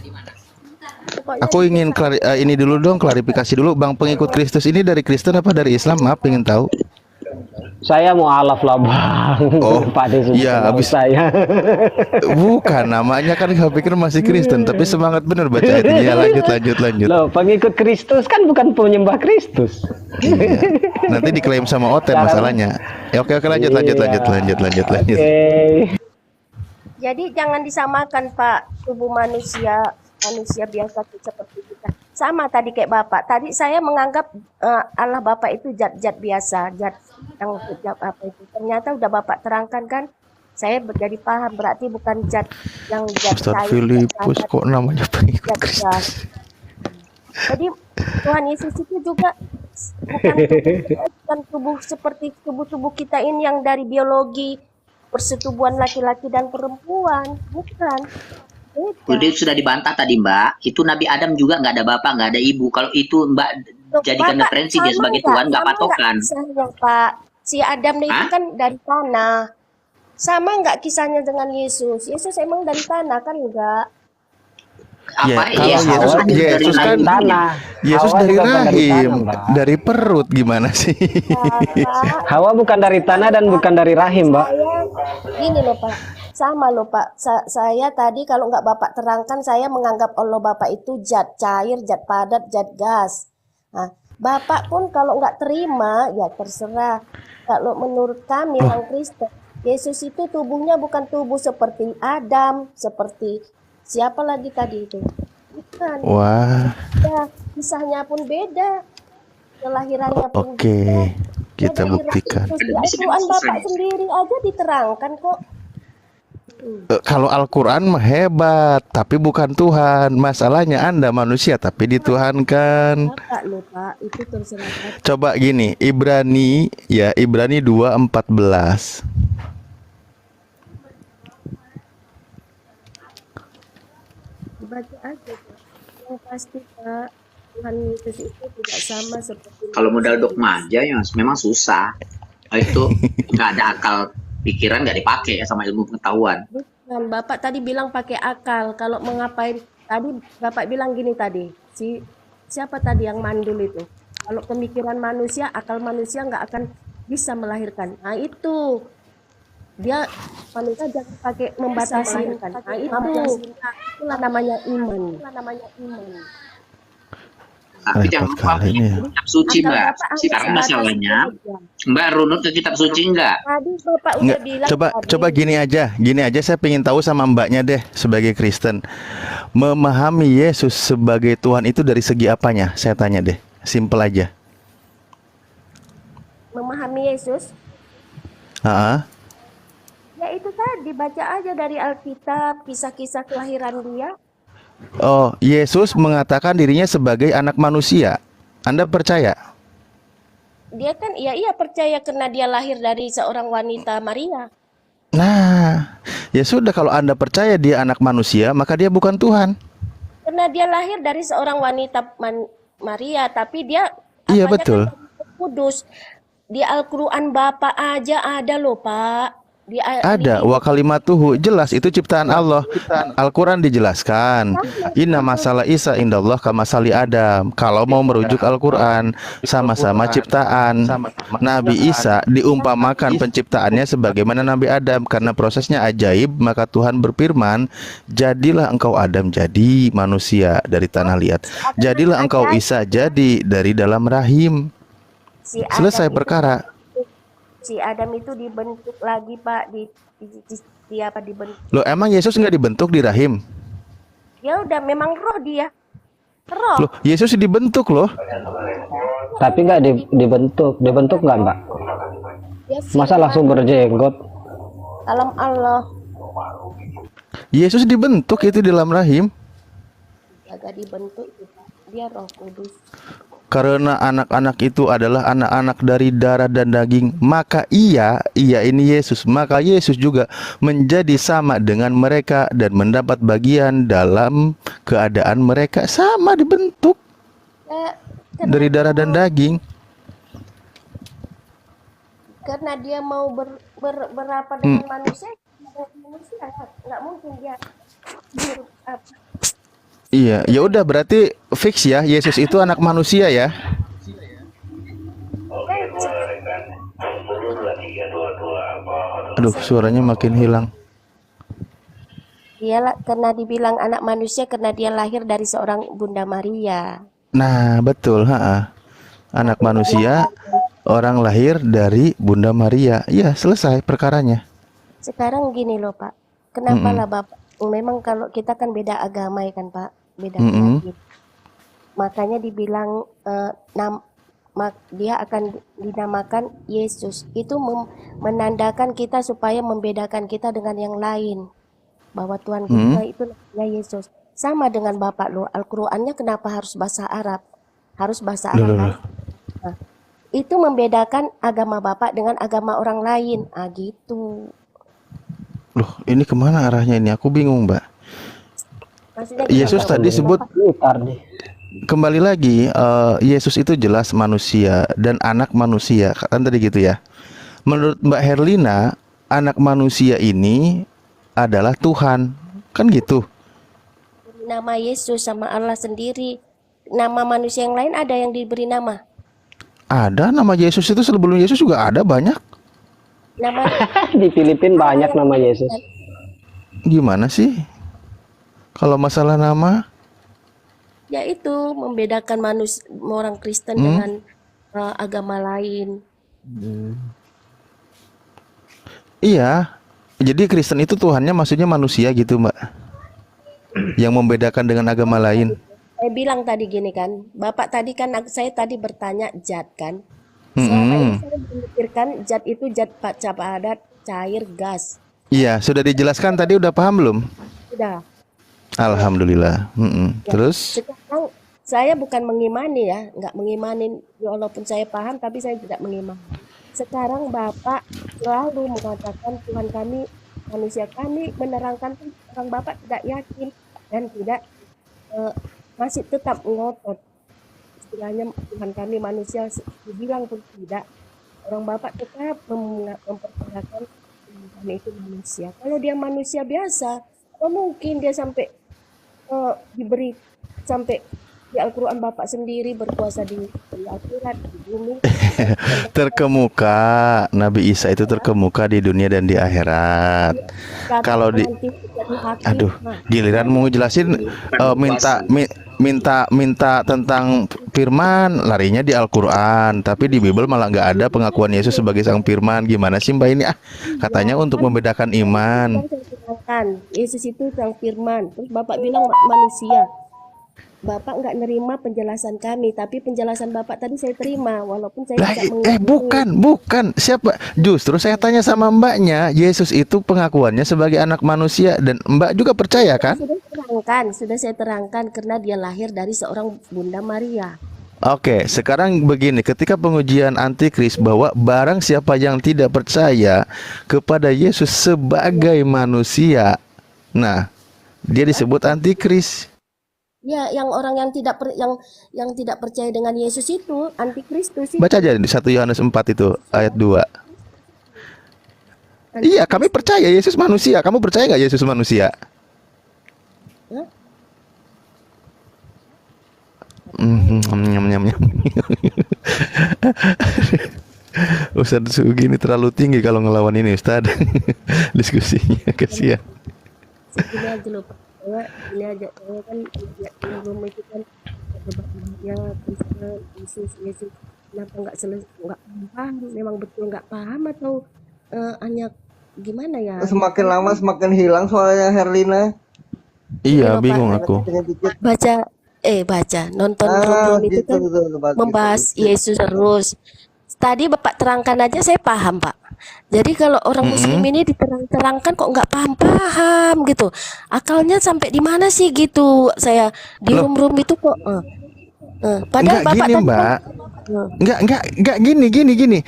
Aku ingin ini dulu dong, klarifikasi dulu, Bang, pengikut Kristus ini dari Kristen apa dari Islam? Maaf, ingin tahu. Saya mau alaf lah Bang. Oh, Pak Desi, iya, habis saya. Bukan, namanya kan saya pikir masih Kristen, tapi semangat bener baca itu. Ya, lanjut. Loh, pengikut Kristus kan bukan penyembah Kristus. Iya. Nanti diklaim sama Oten masalahnya. Ya, oke, lanjut. Oke. Jadi jangan disamakan Pak, tubuh manusia biasa seperti kita. Sama tadi kayak Bapak. Tadi saya menganggap Allah Bapak itu zat biasa, zat apa itu. Ternyata udah Bapak terangkan kan, saya jadi paham, berarti bukan zat yang zat Ustaz Filipus kok namanya pengikut Kristus. Jadi Tuhan Yesus itu juga bukan tubuh seperti tubuh kita ini yang dari biologi persetubuhan laki-laki dan perempuan, bukan. Jadi sudah dibantah tadi Mbak, itu Nabi Adam juga nggak ada bapak, nggak ada ibu. Kalau itu Mbak jadikan referensi dia sebagai Tuhan, nggak patokan. Kisahnya Pak, si Adam itu kan dari tanah. Sama nggak kisahnya dengan Yesus? Yesus emang dari tanah kan enggak? Apa? Ya, Yesus kan tanah. Yesus dari rahim, dari perut, gimana sih? Hawa bukan dari tanah dan bukan dari rahim, Mbak. Ini loh Pak. Sama loh Pak, saya tadi kalau nggak Bapak terangkan, saya menganggap Allah Bapak itu zat cair, zat padat, zat gas. Nah, Bapak pun kalau nggak terima, ya terserah. Kalau menurut kami yang Kristen, Yesus itu tubuhnya bukan tubuh seperti Adam, seperti siapa lagi tadi itu. Bukan. Wah. Ya, kisahnya pun beda. Kelahirannya pun Oke, beda. kita buktikan. Al-Quran Bapak sendiri aja diterangkan kok. Kalau Al-Quran mah hebat, tapi bukan Tuhan. Masalahnya Anda manusia, tapi dituhankan. Itu terserah. Coba gini, Ibrani 2:14. Baca aja Pak. Yang pasti Pak, Tuhan Yesus itu tidak sama seperti. Kalau modal dogma aja ya memang susah. Itu nggak ada akal pikiran, nggak dipakai ya sama ilmu pengetahuan. Bukan, Bapak tadi bilang pakai akal. Kalau mengapain tadi Bapak bilang gini tadi, siapa tadi yang mandul itu? Kalau pemikiran manusia, akal manusia nggak akan bisa melahirkan. Nah itu dia manusia jangan pakai membatasi. Nah itulah namanya iman. Tapi jangan lupa kitab suci Mbak. Sekarang masalahnya Mbak runut ke kitab suci enggak? Tadi Bapak udah bilang. Coba gini aja saya pengen tahu sama Mbaknya deh sebagai Kristen, memahami Yesus sebagai Tuhan itu dari segi apanya? Saya tanya deh, simple aja. Memahami Yesus? Ya itu tadi, baca aja dari Alkitab, kisah-kisah kelahiran dia. Oh, Yesus mengatakan dirinya sebagai anak manusia. Anda percaya? Dia kan iya percaya karena dia lahir dari seorang wanita Maria. Ya sudah, kalau Anda percaya dia anak manusia, maka dia bukan Tuhan. Karena dia lahir dari seorang wanita Maria, tapi dia Iya, apanya betul. kan dari Roh Kudus. Di Al-Quran Bapak aja ada loh Pak. Ada wa kalimatuhu, jelas itu ciptaan Allah. Al-Quran dijelaskan. Inna masalah Isa indallah kamasali Adam. Kalau mau merujuk Al-Quran, sama-sama ciptaan. Nabi Isa diumpamakan penciptaannya sebagaimana Nabi Adam. Karena prosesnya ajaib, maka Tuhan berfirman, jadilah engkau Adam jadi manusia dari tanah liat. Jadilah engkau Isa jadi dari dalam rahim. si Selesai Adam perkara. si Adam itu dibentuk lagi Pak di apa dibentuk. Loh, emang Yesus nggak dibentuk di rahim? Ya udah memang roh dia. Roh. Loh, Yesus dibentuk loh. Tapi nggak dibentuk nggak Mbak? Dia Masa firman langsung berjenggot? Kalam Allah. Yesus dibentuk itu di dalam rahim. Agak dibentuk itu Pak. Dia Roh Kudus. Karena anak-anak itu adalah anak-anak dari darah dan daging, maka ia ini Yesus, maka Yesus juga menjadi sama dengan mereka dan mendapat bagian dalam keadaan mereka, sama dibentuk Karena dari darah dan daging. karena dia mau berapa dengan manusia nggak mungkin dia apa. Iya, ya udah berarti fix ya, Yesus itu anak manusia ya. Aduh, suaranya makin hilang. Dialah karena dibilang anak manusia karena dia lahir dari seorang Bunda Maria. Nah, betul, anak manusia, orang lahir dari Bunda Maria. Iya, selesai perkaranya. Sekarang gini loh Pak, kenapa lah Bapak? Memang kalau kita kan beda agama ya kan Pak, beda penyakit. Makanya dibilang dia akan dinamakan Yesus. Itu menandakan kita supaya membedakan kita dengan yang lain. Bahwa Tuhan kita itu namanya Yesus. Sama dengan Bapak loh, Al-Qur'annya kenapa harus bahasa Arab? Harus bahasa Arab kan? Nah, itu membedakan agama Bapak dengan agama orang lain. Ah gitu. Loh, ini kemana arahnya ini? Aku bingung, Mbak. Maksudnya Yesus gimana? tadi sebut, Ntar nih. kembali lagi, Yesus itu jelas manusia dan anak manusia, kan tadi gitu ya. Menurut Mbak Herlina, anak manusia ini adalah Tuhan, kan gitu. Nama Yesus sama Allah sendiri. Nama manusia yang lain ada yang diberi nama. Ada nama Yesus itu, sebelum Yesus juga ada banyak. Nama Di Filipina banyak nama Yesus. Gimana sih? Kalau masalah nama, yaitu membedakan orang Kristen dengan agama lain. iya. Jadi Kristen itu Tuhannya maksudnya manusia gitu, Mbak. Yang membedakan dengan agama lain. Saya bilang tadi gini kan, Bapak tadi kan saya tadi bertanya zat kan. Selama ini saya memikirkan zat itu zat padat, cair, gas. Iya, sudah dijelaskan tadi, udah paham belum? Sudah. Alhamdulillah. Ya, Terus? sekarang saya bukan mengimani ya, nggak mengimani, walaupun saya paham tapi saya tidak mengimani. Sekarang Bapak selalu mengatakan Tuhan kami, manusia kami, menerangkan orang Bapak tidak yakin dan tidak masih tetap ngotot. Istilahnya Tuhan kami manusia dibilang pun tidak. Orang Bapak tetap memperkirakan kami itu manusia. Kalau dia manusia biasa, apa mungkin dia sampai diberi sampai di Al-Quran Bapak sendiri berkuasa di akhirat, di bumi. Terkemuka, Nabi Isa itu terkemuka di dunia dan di akhirat. Kalau di, aduh, giliran mau jelasin, minta tentang firman, larinya di Al-Quran, tapi di Bible malah nggak ada pengakuan Yesus sebagai sang firman. Gimana sih Mbak ini? Katanya untuk membedakan iman. Yesus itu sang firman, terus Bapak bilang manusia. Bapak nggak nerima penjelasan kami, tapi penjelasan Bapak tadi saya terima, walaupun saya tidak mengerti. Bukan. Siapa? Justru saya tanya sama Mbaknya, Yesus itu pengakuannya sebagai anak manusia, dan Mbak juga percaya kan? Sudah saya terangkan karena dia lahir dari seorang Bunda Maria. Oke, sekarang begini, ketika pengujian antikris bahwa barang siapa yang tidak percaya kepada Yesus sebagai manusia, nah, dia disebut antikris. Ya, yang orang yang yang tidak percaya dengan Yesus itu antikristus itu. Baca aja di 1 Yohanes 4 itu ayat 2. Iya, kami percaya Yesus manusia. Kamu percaya nggak Yesus manusia? Hah? Nyam, nyam, nyam. Ustadz Sugi ini terlalu tinggi kalau ngelawan ini Ustadz. Diskusinya kasihan. Segini aja loh Pak. Ini aja saya kan lihat di rumah itu kan debat-debatnya Kristen, Yesus. Kenapa nggak paham? Memang betul nggak paham atau hanya gimana ya? Semakin lama semakin hilang soalnya Herlina. Iya, Bapak bingung aku. baca nonton program itu kan membahas Yesus terus. Tadi Bapak terangkan aja saya paham Pak. Jadi kalau orang Muslim ini diterang-terangkan kok nggak paham-paham gitu. Akalnya sampai di mana sih gitu? Saya di room itu kok. Padahal Enggak Bapak gini tadi Mbak. kan, Enggak gini.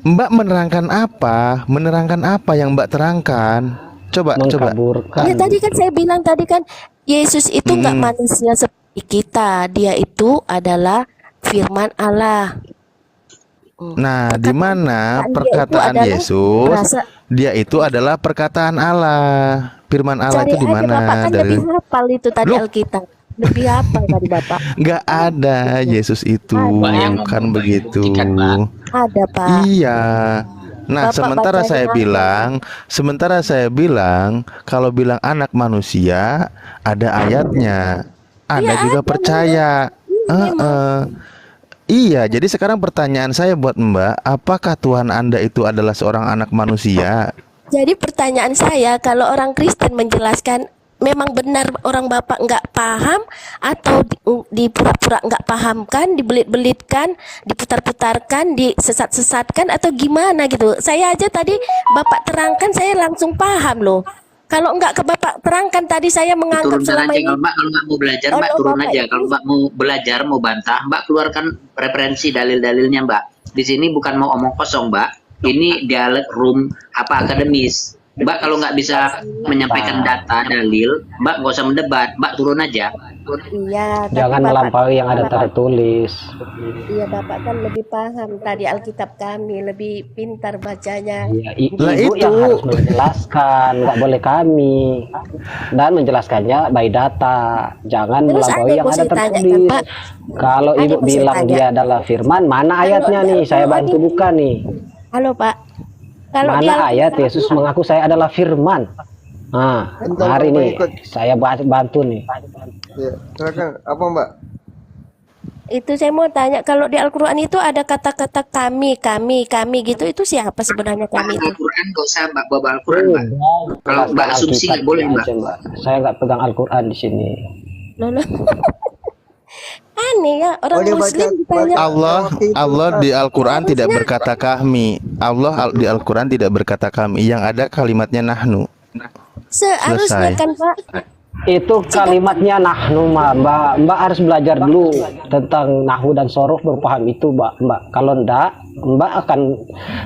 Mbak menerangkan apa yang Mbak terangkan? Coba. Mengkaburkan. ya tadi kan saya bilang tadi kan Yesus itu nggak manusia seperti kita. Dia itu adalah firman Allah. Nah, di mana Dia perkataan itu adalah Yesus, berasa- dia itu adalah perkataan Allah. Firman Allah Cari itu di aja mana? Bapak kan lebih hafal itu tadi Loh. Alkitab. Lebih hafal tadi Bapak. Enggak ada Yesus itu, Mbak yang kan ngomong begitu. buktikan, Mbak. Ada Pak. Iya. Nah, Bapak sementara saya bilang kalau bilang anak manusia ada ayatnya. Anda Iya, juga ada, percaya. Iya, jadi sekarang pertanyaan saya buat Mbak, apakah Tuhan Anda itu adalah seorang anak manusia? Jadi pertanyaan saya, kalau orang Kristen menjelaskan memang benar orang Bapak nggak paham atau di pura-pura nggak paham kan, dibelit-belitkan, diputar-putarkan, disesat-sesatkan atau gimana gitu. Saya aja tadi Bapak terangkan saya langsung paham loh. Kalau nggak ke Bapak terangkan tadi saya menganggap Turunkan selama aja ini kalau Mbak nggak mau belajar Mbak kalau turun Bapak aja. itu- Kalau Mbak mau belajar mau bantah Mbak keluarkan referensi dalil-dalilnya Mbak. Di sini bukan mau omong kosong Mbak. Ini dialog room akademis. Mbak kalau nggak bisa menyampaikan data dalil Mbak nggak usah mendebat. Mbak turun aja. iya, tapi Jangan Bapak- melampaui yang ada Bapak- tertulis. Iya Bapak kan lebih paham tadi Alkitab kami, lebih pintar bacanya. Ya, Lah ibu itu. yang harus menjelaskan, nggak boleh kami. Dan menjelaskannya by data, jangan Terus melampaui ada yang mau ada saya tanyakan, tertulis. Pak. Kalau Ada ibu mau saya bilang tanya. dia adalah firman, mana ayatnya Kalau nih? Saya Al-Quran bantu ini- buka nih. Halo Pak, kalau di Mana ayat Alkitab Yesus mengaku saya adalah firman? Nah, Bentar, hari Bapak ini ikut. saya bantu nih. Ya, silakan. Apa Mbak? itu saya mau tanya, kalau di Al-Quran itu ada kata-kata kami gitu, itu siapa sebenarnya Mbak kami itu? Al-Quran nggak usah Mbak bawa Al-Quran Mbak. Kalau Jelaskan Mbak asumsi nggak boleh Alkitabnya Mbak. aja, Mbak. Saya nggak pegang Al-Quran di sini. Loh. Aneh ya, orang Oh, dia Muslim baca- ditanya. Allah di Al-Quran tidak berkata kami. Di Al-Quran tidak berkata kami. Yang ada kalimatnya nahnu. Seharusnya Selesai. kan Pak, Itu kalimatnya nahnu, Mbak harus belajar dulu tentang nahwu dan sorof, berpaham itu, Mbak. Kalau enggak, Mbak akan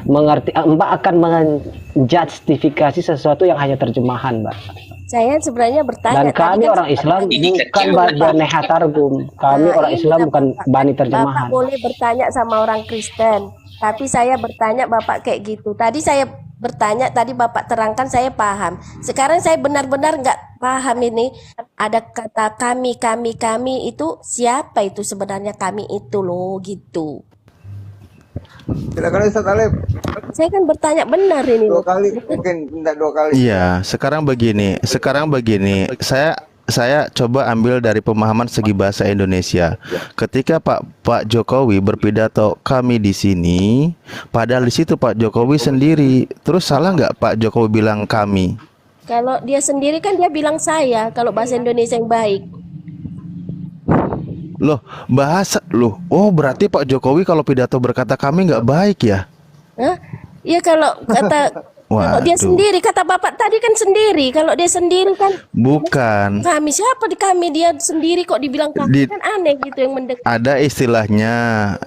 mengerti, Mbak akan menjustifikasi sesuatu yang hanya terjemahan, Mbak. saya sebenarnya bertanya. Dan tadi kami kan orang Islam Ini bukan kecil, Bani Targum. Kami Nah, orang ini Islam Bapak- bukan Bani terjemahan. Bapak boleh bertanya sama orang Kristen, tapi saya bertanya Bapak kayak gitu. Tadi saya bertanya, tadi Bapak terangkan saya paham. Sekarang saya benar-benar nggak paham ini. Ada kata kami itu siapa itu sebenarnya kami itu loh gitu. Silakan Ustaz Alif. Saya kan bertanya benar ini Dua loh. kali, mungkin minta 2 kali. Iya, sekarang begini. Saya coba ambil dari pemahaman segi bahasa Indonesia. Ketika Pak Jokowi berpidato kami di sini, padahal di situ Pak Jokowi sendiri. Terus salah nggak Pak Jokowi bilang kami? Kalau dia sendiri kan dia bilang saya, kalau bahasa Indonesia yang baik. Loh, oh berarti Pak Jokowi kalau pidato berkata kami nggak baik ya? Hah? Iya kalau kata Kalau dia Waduh, sendiri, kata Bapak tadi kan sendiri. Kalau dia sendiri kan bukan. kami, siapa di kami? Dia sendiri kok dibilang kami, Di, kan aneh gitu yang mendekat. ada istilahnya,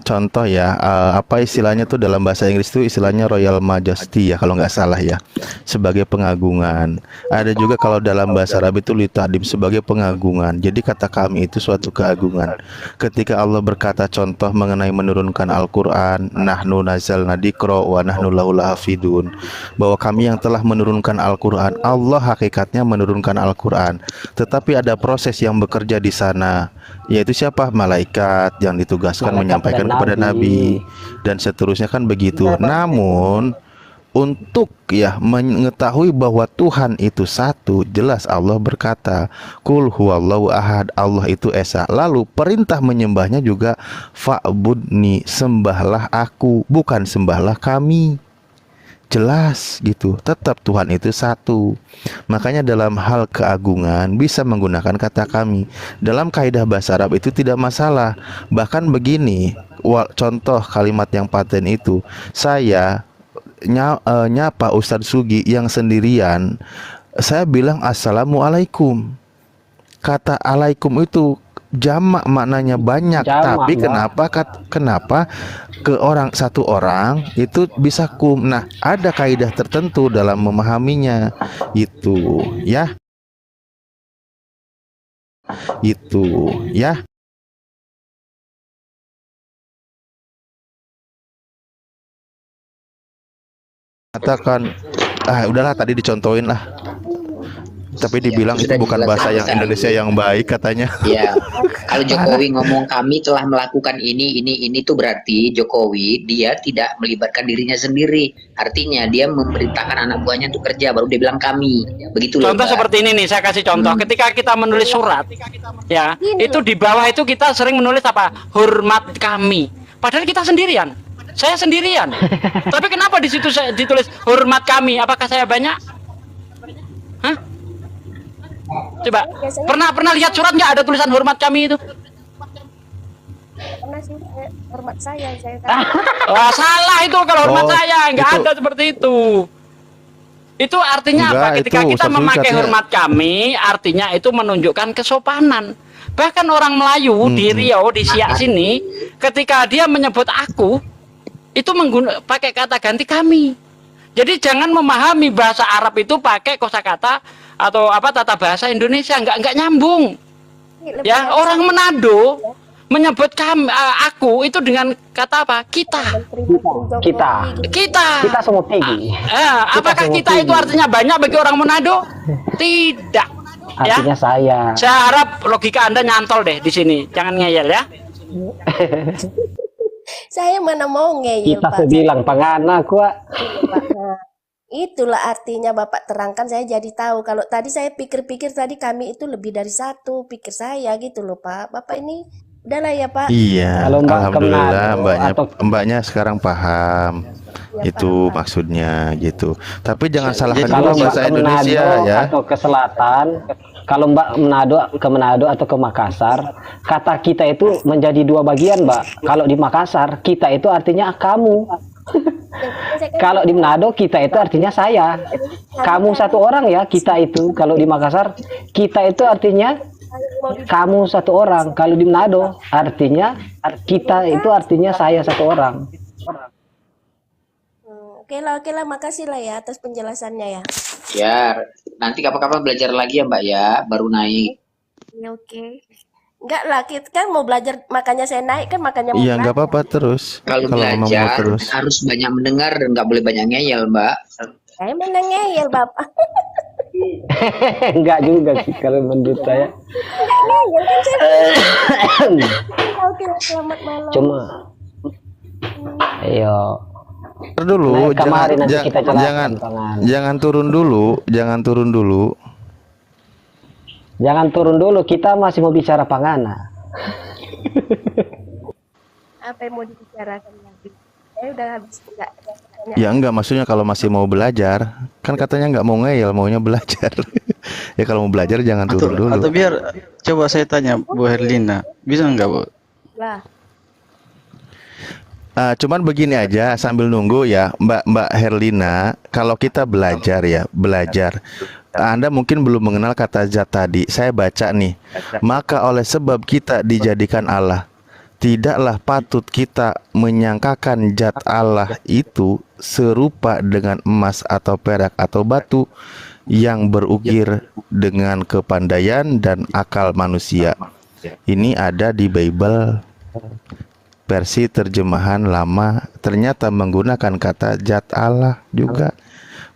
contoh ya, apa istilahnya tuh dalam bahasa Inggris tuh istilahnya Royal Majesty ya kalau nggak salah ya, sebagai pengagungan. Ada juga kalau dalam bahasa Arab itu litadim, sebagai pengagungan. Jadi kata kami itu suatu keagungan. Ketika Allah berkata contoh mengenai menurunkan Al-Quran, nahnu nazzalna dzikra wa nahnu lahu lahafidun, bahwa kami yang telah menurunkan Al-Quran, Allah hakikatnya menurunkan Al-Quran, tetapi ada proses yang bekerja di sana, yaitu siapa? Malaikat yang ditugaskan Malaikat menyampaikan dan kepada Nabi. Nabi dan seterusnya kan begitu. Namun untuk ya mengetahui bahwa Tuhan itu satu, jelas Allah berkata, Qul huwallahu ahad, Allah itu esa. Lalu perintah menyembahnya juga fa'budni, sembahlah aku, bukan sembahlah kami. Jelas gitu, tetap Tuhan itu satu. Makanya dalam hal keagungan bisa menggunakan kata kami. Dalam kaidah bahasa Arab itu tidak masalah. Bahkan begini, contoh kalimat yang paten itu, saya nyapa Ustadz Sugi yang sendirian, saya bilang assalamualaikum. Kata alaikum itu jamak, maknanya banyak. Jamak, Tapi Mbak. kenapa ke orang satu orang itu bisa kum? Nah, ada kaidah tertentu dalam memahaminya. Itu ya. Itu ya. Katakan udahlah, tadi dicontohin lah. Tapi dibilang itu sudah bukan bahasa yang dijelaskan. Indonesia yang baik katanya. Ya, kalau Jokowi ngomong kami telah melakukan ini tuh berarti Jokowi dia tidak melibatkan dirinya sendiri. Artinya dia memerintahkan anak buahnya untuk kerja, baru dia bilang kami. Begitu loh, Contoh Mbak. seperti ini nih, saya kasih contoh. Ketika kita menulis surat, ya, itu di bawah itu kita sering menulis apa? Hormat kami. Padahal kita sendirian. Saya sendirian. Tapi kenapa di situ saya ditulis hormat kami? Apakah saya banyak? Hah? Coba. Pernah lihat surat nggak ada tulisan hormat kami itu? Karena sih hormat saya kan. Wah, salah itu kalau hormat Oh, saya, nggak itu- ada seperti itu. Itu artinya Enggak, apa? Ketika itu kita Ustaz Sugi memakai katanya- hormat kami, artinya itu menunjukkan kesopanan. Bahkan orang Melayu di Riau, di Siak sini, ketika dia menyebut aku, itu pakai kata ganti kami. Jadi jangan memahami bahasa Arab itu pakai kosakata atau apa tata bahasa Indonesia, nggak nyambung. Ya, orang Manado menyebut aku itu dengan kata apa? Kita. Kita semua tinggi. Apakah semua kita itu tinggi. artinya banyak bagi orang Manado? Tidak. Ya. Artinya saya. Saya harap logika Anda nyantol deh di sini. Jangan ngeyel ya. Saya mana mau ngeyel, Kita Pak. bilang pangana kuat. Pak. Nah, itulah artinya Bapak terangkan, saya jadi tahu. Kalau tadi saya pikir-pikir tadi kami itu lebih dari satu, pikir saya gitu loh Pak. Bapak ini udahlah ya Pak. Iya, Kalau Mbak alhamdulillah Kemnado mbaknya sekarang paham. Ya, Itu paham. maksudnya gitu. Tapi jangan salahkan Kalau dulu Mbak bahasa ke Indonesia Manado ya. atau ke selatan, kalau Mbak ke Manado atau ke Makassar, kata kita itu menjadi dua bagian, Mbak. Kalau di Makassar, kita itu artinya kamu. Kalau di Manado, kita itu artinya saya. Kamu satu orang ya, kita itu. Kalau di Makassar, kita itu artinya kamu satu orang. Kalau di Manado, artinya kita itu artinya saya satu orang. Oke lah, makasih lah ya atas penjelasannya ya. Ya, nanti kapan-kapan belajar lagi ya Mbak ya, baru naik. Ya, oke. Enggak lah, kita kan mau belajar, makanya saya naik kan, makanya mau Iya, nggak belajar. apa-apa terus. Kalau memang mau belajar terus. harus banyak mendengar dan nggak boleh banyak ngeyel Mbak. Saya mana ngeyel Bapak. Enggak juga sih kalau menurut saya. Enggak ngeyel kan saya. Oke lah, selamat malam. Cuma ayo Ntar dulu, Nah, kemarin nanti jangan, kita jelaskan, jangan, Pangan. jangan turun dulu. jangan turun dulu, kita masih mau bicara pangana. Apa yang mau dibicarakan lagi? Saya udah habis enggak. Ya enggak, maksudnya kalau masih mau belajar, kan katanya nggak mau ngeyel, maunya belajar. Ya kalau mau belajar jangan turun dulu. Atau biar coba saya tanya Bu Herlina, bisa nggak Bu? Lah, Cuman begini aja sambil nunggu ya, Mbak Herlina, kalau kita belajar ya, belajar. Anda mungkin belum mengenal kata zat tadi. Saya baca nih. Maka oleh sebab kita dijadikan Allah, tidaklah patut kita menyangkakan zat Allah itu serupa dengan emas atau perak atau batu yang berukir dengan kepandaian dan akal manusia. Ini ada di Bible versi terjemahan lama, ternyata menggunakan kata zat Allah juga.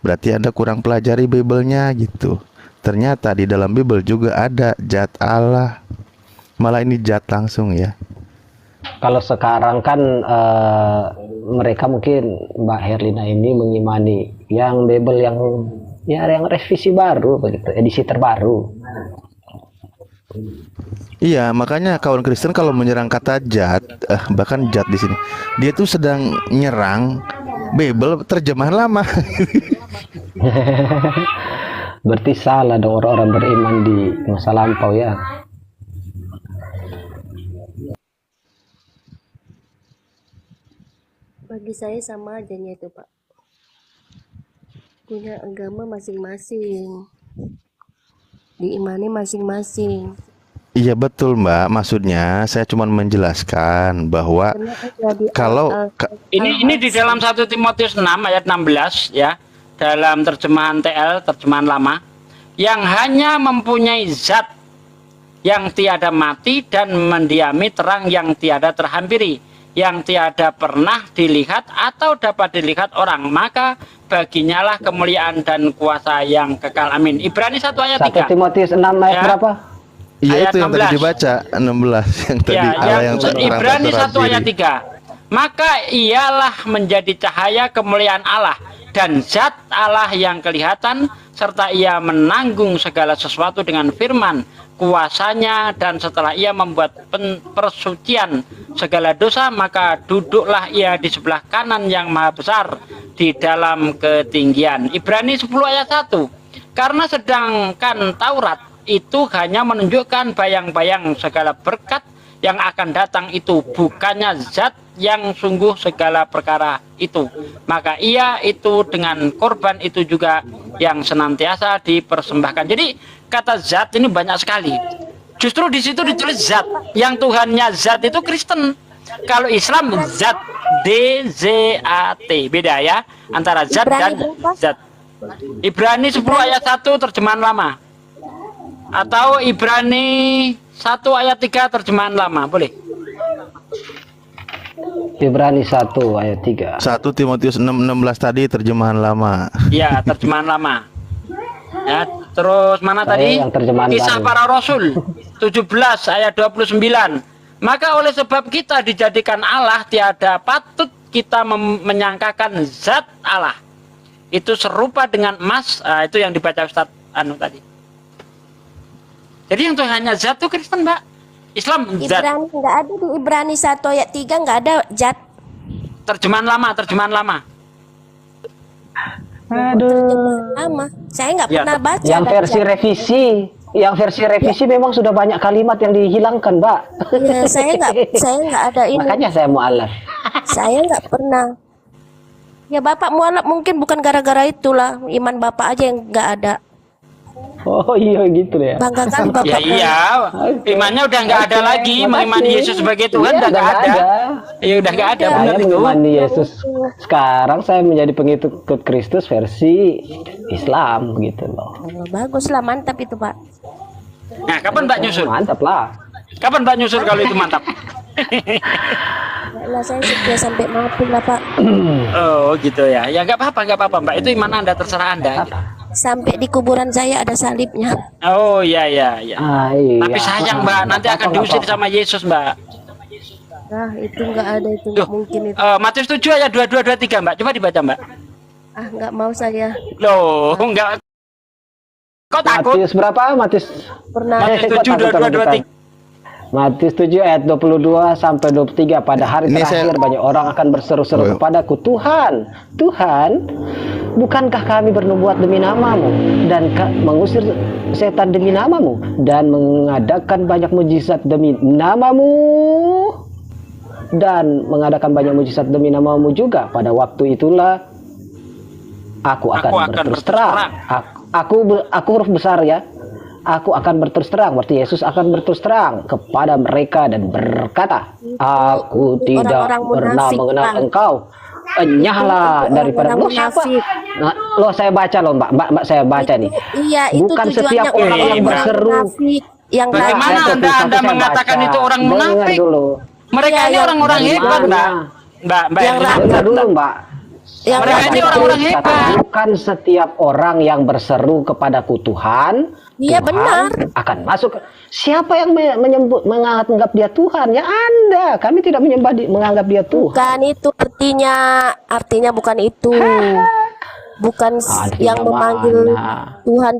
Berarti Anda kurang pelajari Bible-nya gitu. Ternyata di dalam Bible juga ada zat Allah. Malah ini zat langsung ya. Kalau sekarang kan mereka mungkin Mbak Herlina ini mengimani yang Bible yang revisi baru begitu, edisi terbaru. Iya, makanya kawan Kristen kalau menyerang kata zat, bahkan zat di sini, dia tuh sedang nyerang Bible terjemahan lama. Berarti salah dong orang-orang beriman di masa lampau ya. Bagi saya sama ajanya itu, Pak. Punya agama masing-masing, diimani masing-masing. Iya betul Mbak, maksudnya saya cuma menjelaskan bahwa kalau Ini di dalam 1 Timotius 6 ayat 16 ya, dalam terjemahan TL, terjemahan lama, yang hanya mempunyai zat yang tiada mati dan mendiami terang yang tiada terhampiri, yang tiada pernah dilihat atau dapat dilihat orang, maka baginya lah kemuliaan dan kuasa yang kekal. Amin. Ibrani 1 ayat 3. 1 Timotius 6 ayat Ya. berapa? iya ayat itu yang tadi 16. dibaca 16 yang tadi Ya, Allah yang Ibrani 1 terhampiri. ayat 3. Maka ialah menjadi cahaya kemuliaan Allah dan zat Allah yang kelihatan, serta ia menanggung segala sesuatu dengan firman kuasanya, dan setelah ia membuat persucian segala dosa, maka duduklah ia di sebelah kanan yang maha besar di dalam ketinggian. Ibrani 10 ayat 1. Karena sedangkan Taurat itu hanya menunjukkan bayang-bayang segala berkat yang akan datang, itu bukannya zat yang sungguh segala perkara itu, maka ia itu dengan korban itu juga yang senantiasa dipersembahkan. Jadi kata zat ini banyak sekali. Justru di situ ditulis zat, yang Tuhannya zat itu Kristen. Kalau Islam zat, D-Z-A-T, beda ya antara zat dan zat. Ibrani 10 ayat 1 terjemahan lama, atau Ibrani 1 ayat 3 terjemahan lama, boleh? Ibrani 1 ayat 3. 1 Timotius 6:16 tadi terjemahan lama. Ya, terjemahan lama. Ya, terus mana tadi? Yang terjemahan Kisah baru. para Rasul 17 ayat 29. Maka oleh sebab kita dijadikan Allah, tiada patut kita menyangkakan zat Allah itu serupa dengan emas. Itu yang dibaca Ustaz Anu tadi. Jadi yang Tuhannya zat itu Kristen, Mbak. Islam zat. Ibrani nggak ada, di Ibrani 1 ayat 3 nggak ada zat. Terjemahan lama, terjemahan lama. Lama. Saya nggak Ya, pernah baca. Yang ada versi zat. revisi, memang sudah banyak kalimat yang dihilangkan, Mbak. Ya, saya nggak ada ini. Makanya saya mualaf. Saya nggak pernah. Ya Bapak mualaf mungkin bukan gara-gara itulah, iman Bapak aja yang nggak ada. Oh iya gitu ya. Bangga kali Bapak. Ya iya, imannya udah nggak ada lagi, mengimani Yesus sebagai Tuhan udah nggak ada. Ya udah nggak ada, benar Saya itu. mengimani Yesus. Sekarang saya menjadi pengikut Kristus versi Islam gitu loh. Oh, bagus lah, mantap itu Pak. Nah, kapan Mbak nyusul? Mantap lah. Kapan Mbak nyusul kalau itu mantap? Lah saya setia sampai mati lah Pak. Oh gitu ya. Ya nggak apa-apa Mbak. Itu iman Anda, terserah Anda. Sampai di kuburan saya ada salibnya. Oh iya. Iya. Tapi sayang Mbak, nanti akan diusir sama Yesus Mbak. Nah itu nggak ada, itu nggak mungkin itu. Matius 7 ayat 22 23 Mbak. Coba dibaca Mbak. Ah nggak mau saya. Loh, enggak. Kok takut? Matius berapa? Matius Pernah. Matius kok 7 takut, 22 23. Matius 7 ayat 22 sampai 23. Pada hari Ini terakhir banyak orang akan berseru-seru kepadaku, Tuhan, Tuhan, bukankah kami bernubuat demi namamu dan mengusir setan demi namamu dan mengadakan banyak mujizat demi namamu? dan mengadakan banyak mujizat demi nama-Mu juga. Pada waktu itulah aku akan berterus terang. Aku huruf besar ya. Aku akan berterus terang. Berarti Yesus akan berterus terang kepada mereka dan berkata, aku tidak pernah mengenal engkau. Enyahlah daripada lo siapa? Nah, lo saya baca loh mbak saya baca nih. Iya, itu bukan tujuannya setiap orang yang berseru. Yang bagaimana anda mengatakan itu orang munafik? Mereka ini orang-orang hebat, Mbak. Dengar dulu, Mbak. Mereka ini orang-orang hebat. Bukan setiap orang yang berseru kepadaku Tuhan, iya benar, akan masuk. Siapa yang menganggap dia Tuhan? Ya Anda. Kami tidak menganggap dia Tuhan. Bukan itu artinya bukan itu. Bukan yang memanggil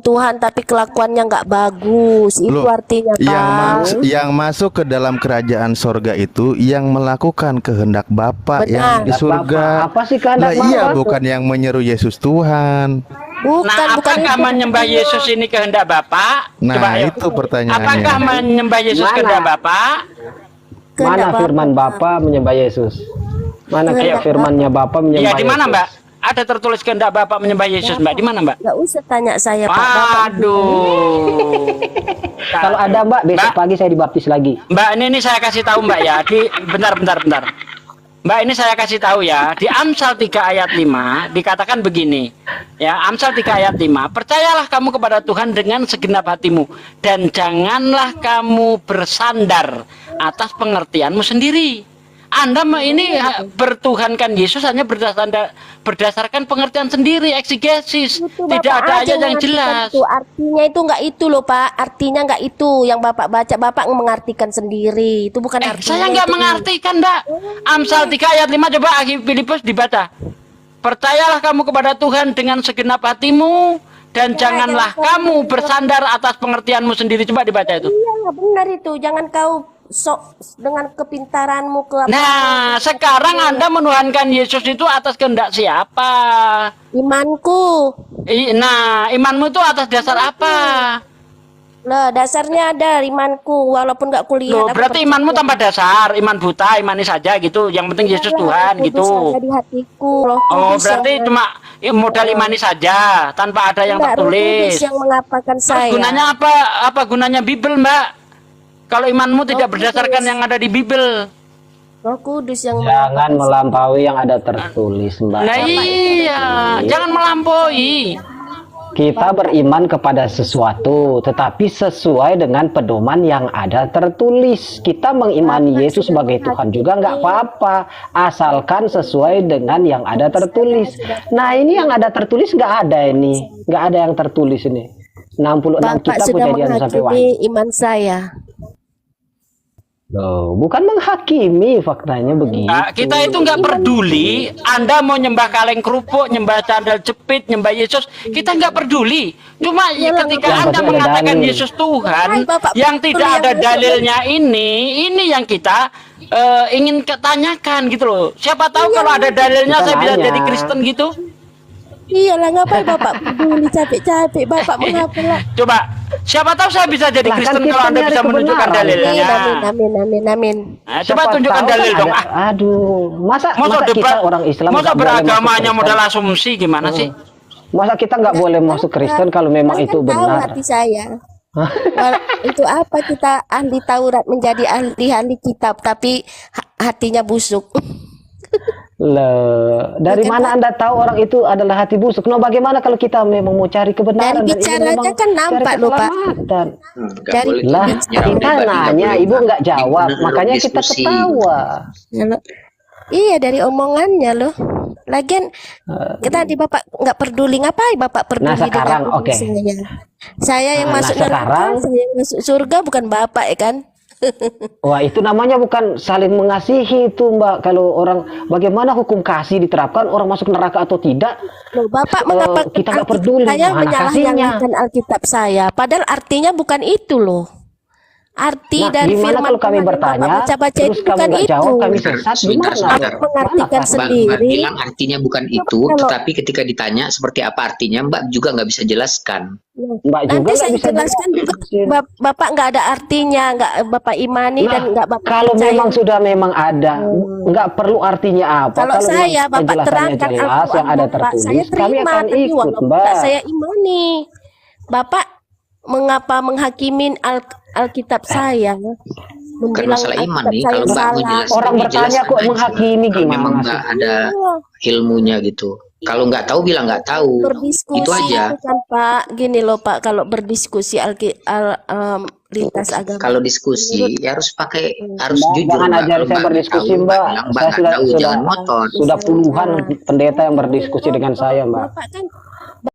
Tuhan tapi kelakuannya nggak bagus. Itu artinya Pak. Yang masuk ke dalam kerajaan sorga itu yang melakukan kehendak Bapa yang di surga. Apa sih kehendak Bapa? Iya, bukan yang menyeru Yesus Tuhan. Apakah menyembah Yesus ini kehendak Bapa? Nah, coba itu pertanyaannya. Apakah menyembah Yesus kehendak Bapa? Mana firman Bapa menyembah Yesus? Mana kayak firmannya Bapa menyembah Yesus? Iya, di mana, Mbak? Ada tertulis kehendak Bapak menyembah Yesus, Mbak. Di mana, Mbak? Nggak usah tanya saya, Pak. Aduh. Kalau ada, Mbak, besok pagi saya dibaptis lagi. Mbak, ini saya kasih tahu, Mbak ya. Bentar. Mbak, ini saya kasih tahu ya. Di Amsal 3 ayat 5 dikatakan begini. Ya, Amsal 3 ayat 5. Percayalah kamu kepada Tuhan dengan segenap hatimu dan janganlah kamu bersandar atas pengertianmu sendiri. Anda ini bertuhankan Yesus hanya berdasarkan pengertian sendiri, eksegesis. Tidak ada ayat yang jelas. Artinya itu nggak itu loh Pak. Artinya nggak itu yang Bapak baca. Bapak mengartikan sendiri. Itu bukan artinya. Saya nggak mengartikan, Mbak. Amsal 3 ayat 5 coba Filipus dibaca. Percayalah kamu kepada Tuhan dengan segenap hatimu dan janganlah kamu bersandar atas pengertianmu sendiri. Coba dibaca itu. Iya, benar itu. Jangan kau sok dengan kepintaranmu ke Nah, sekarang Anda menuhankan Yesus itu atas kehendak siapa? Imanku. Nah, imanmu itu atas dasar apa? Lah, dasarnya ada imanku walaupun nggak kuliah. Loh, berarti imanmu tanpa dasar, iman buta, imani saja gitu. Yang penting Yesus Tuhan gitu. Di hatiku, Roh Oh, Kudus berarti cuma modal imani saja tanpa ada yang tertulis. Yang mengapakan saya. Gunanya apa? Apa gunanya Bible, Mbak? Kalau imanmu tidak berdasarkan yang ada di Bible. Roh Kudus yang jangan melampaui yang ada tertulis, Mbak. Nah iya, jangan melampaui. Kita beriman kepada sesuatu, tetapi sesuai dengan pedoman yang ada tertulis. Kita mengimani Yesus sebagai Tuhan juga nggak apa-apa, asalkan sesuai dengan yang ada tertulis. Nah ini yang ada tertulis nggak ada ini, nggak ada yang tertulis ini. 66 kitab Kejadian sampai Wahyu. Iman saya. Loh, bukan menghakimi, faktanya begitu. Nah, kita itu nggak peduli. Anda mau nyembah kaleng kerupuk, nyembah sandal jepit, nyembah Yesus, kita nggak peduli. Cuma ketika Anda mengatakan Yesus Tuhan, yang tidak ada dalilnya ini yang kita ingin tanyakan gitu loh. Siapa tahu kalau ada dalilnya saya bisa jadi Kristen gitu. Iyalah, ngapain Bapak peduli capek-capek Bapak mengapa? Coba, siapa tahu saya bisa jadi Kristen kalau Anda bisa menunjukkan dalilnya. Amin. Nah, coba tunjukkan dalil dong. Aduh, masa kita orang Islam masa beragamanya modal asumsi gimana sih? Masa kita nggak boleh masuk Kristen kalau memang itu benar? Hati saya. Itu apa kita ahli Taurat menjadi ahli kitab tapi hatinya busuk. Dari mana Anda tahu orang itu adalah hati busuk? Nah, bagaimana kalau kita memang mau cari kebenaran? Dari bicaranya kan nampak loh Pak. Kita nanya, Ibu nggak jawab, makanya kita ketawa. Iya, dari omongannya loh. Lagian kita di Bapak nggak peduli, ngapain Bapak peduli? Nah sekarang oke. Saya yang masuk neraka, saya yang masuk surga, bukan Bapak ya kan? Wah, itu namanya bukan saling mengasihi itu, Mbak. Kalau orang, bagaimana hukum kasih diterapkan, orang masuk neraka atau tidak? Loh, Bapak mengapa kita nggak peduli? Saya menyalahkan Alkitab saya, padahal artinya bukan itu loh. arti Nah, dari gimana firman kalau kami Tuhan yang Bapak bertanya, baca-baca terus itu kamu bukan nggak itu. jawab, kami sesat, Sebentar, gimana? sebentar. Bapak mengartikan Mana, Pak? Mbak sendiri. bilang artinya bukan itu, Kalau tetapi ketika ditanya seperti apa artinya, Mbak juga nggak bisa jelaskan. Mbak juga nanti nggak saya bisa jelaskan juga, jelasin. Bapak nggak ada artinya, nggak Bapak imani dan Nah, nggak Bapak kalau percaya. memang sudah memang ada, nggak perlu artinya apa. Kalau Kalau saya memang Bapak penjelasannya terangkan jelas, Al-Quran yang ada Bapak, saya tertulis, kami terima, akan tapi ikut, walaupun Mbak. nggak saya imani. Bapak mengapa menghakimin Alkitab saya? Bukan Membilang masalah iman Alkitab nih, saya kalau Mbak mau salah. jelasin, Orang bertanya jelaskan kok aja. menghakimi, Kalau memang gimana Mbak sih? ada ilmunya gitu. Kalau nggak tahu bilang nggak tahu. Berdiskusi Itu aja. itu kan Pak, gini loh Pak, kalau berdiskusi lintas agama. Kalau diskusi ya harus harus Mbak, jujur, jangan Mbak. ajari Kalau saya Mbak nggak berdiskusi, tahu, Mbak. bilang Mbak Saya nggak tahu, jangan ngotot. sudah puluhan pendeta yang berdiskusi dengan saya, Mbak. Bapak kan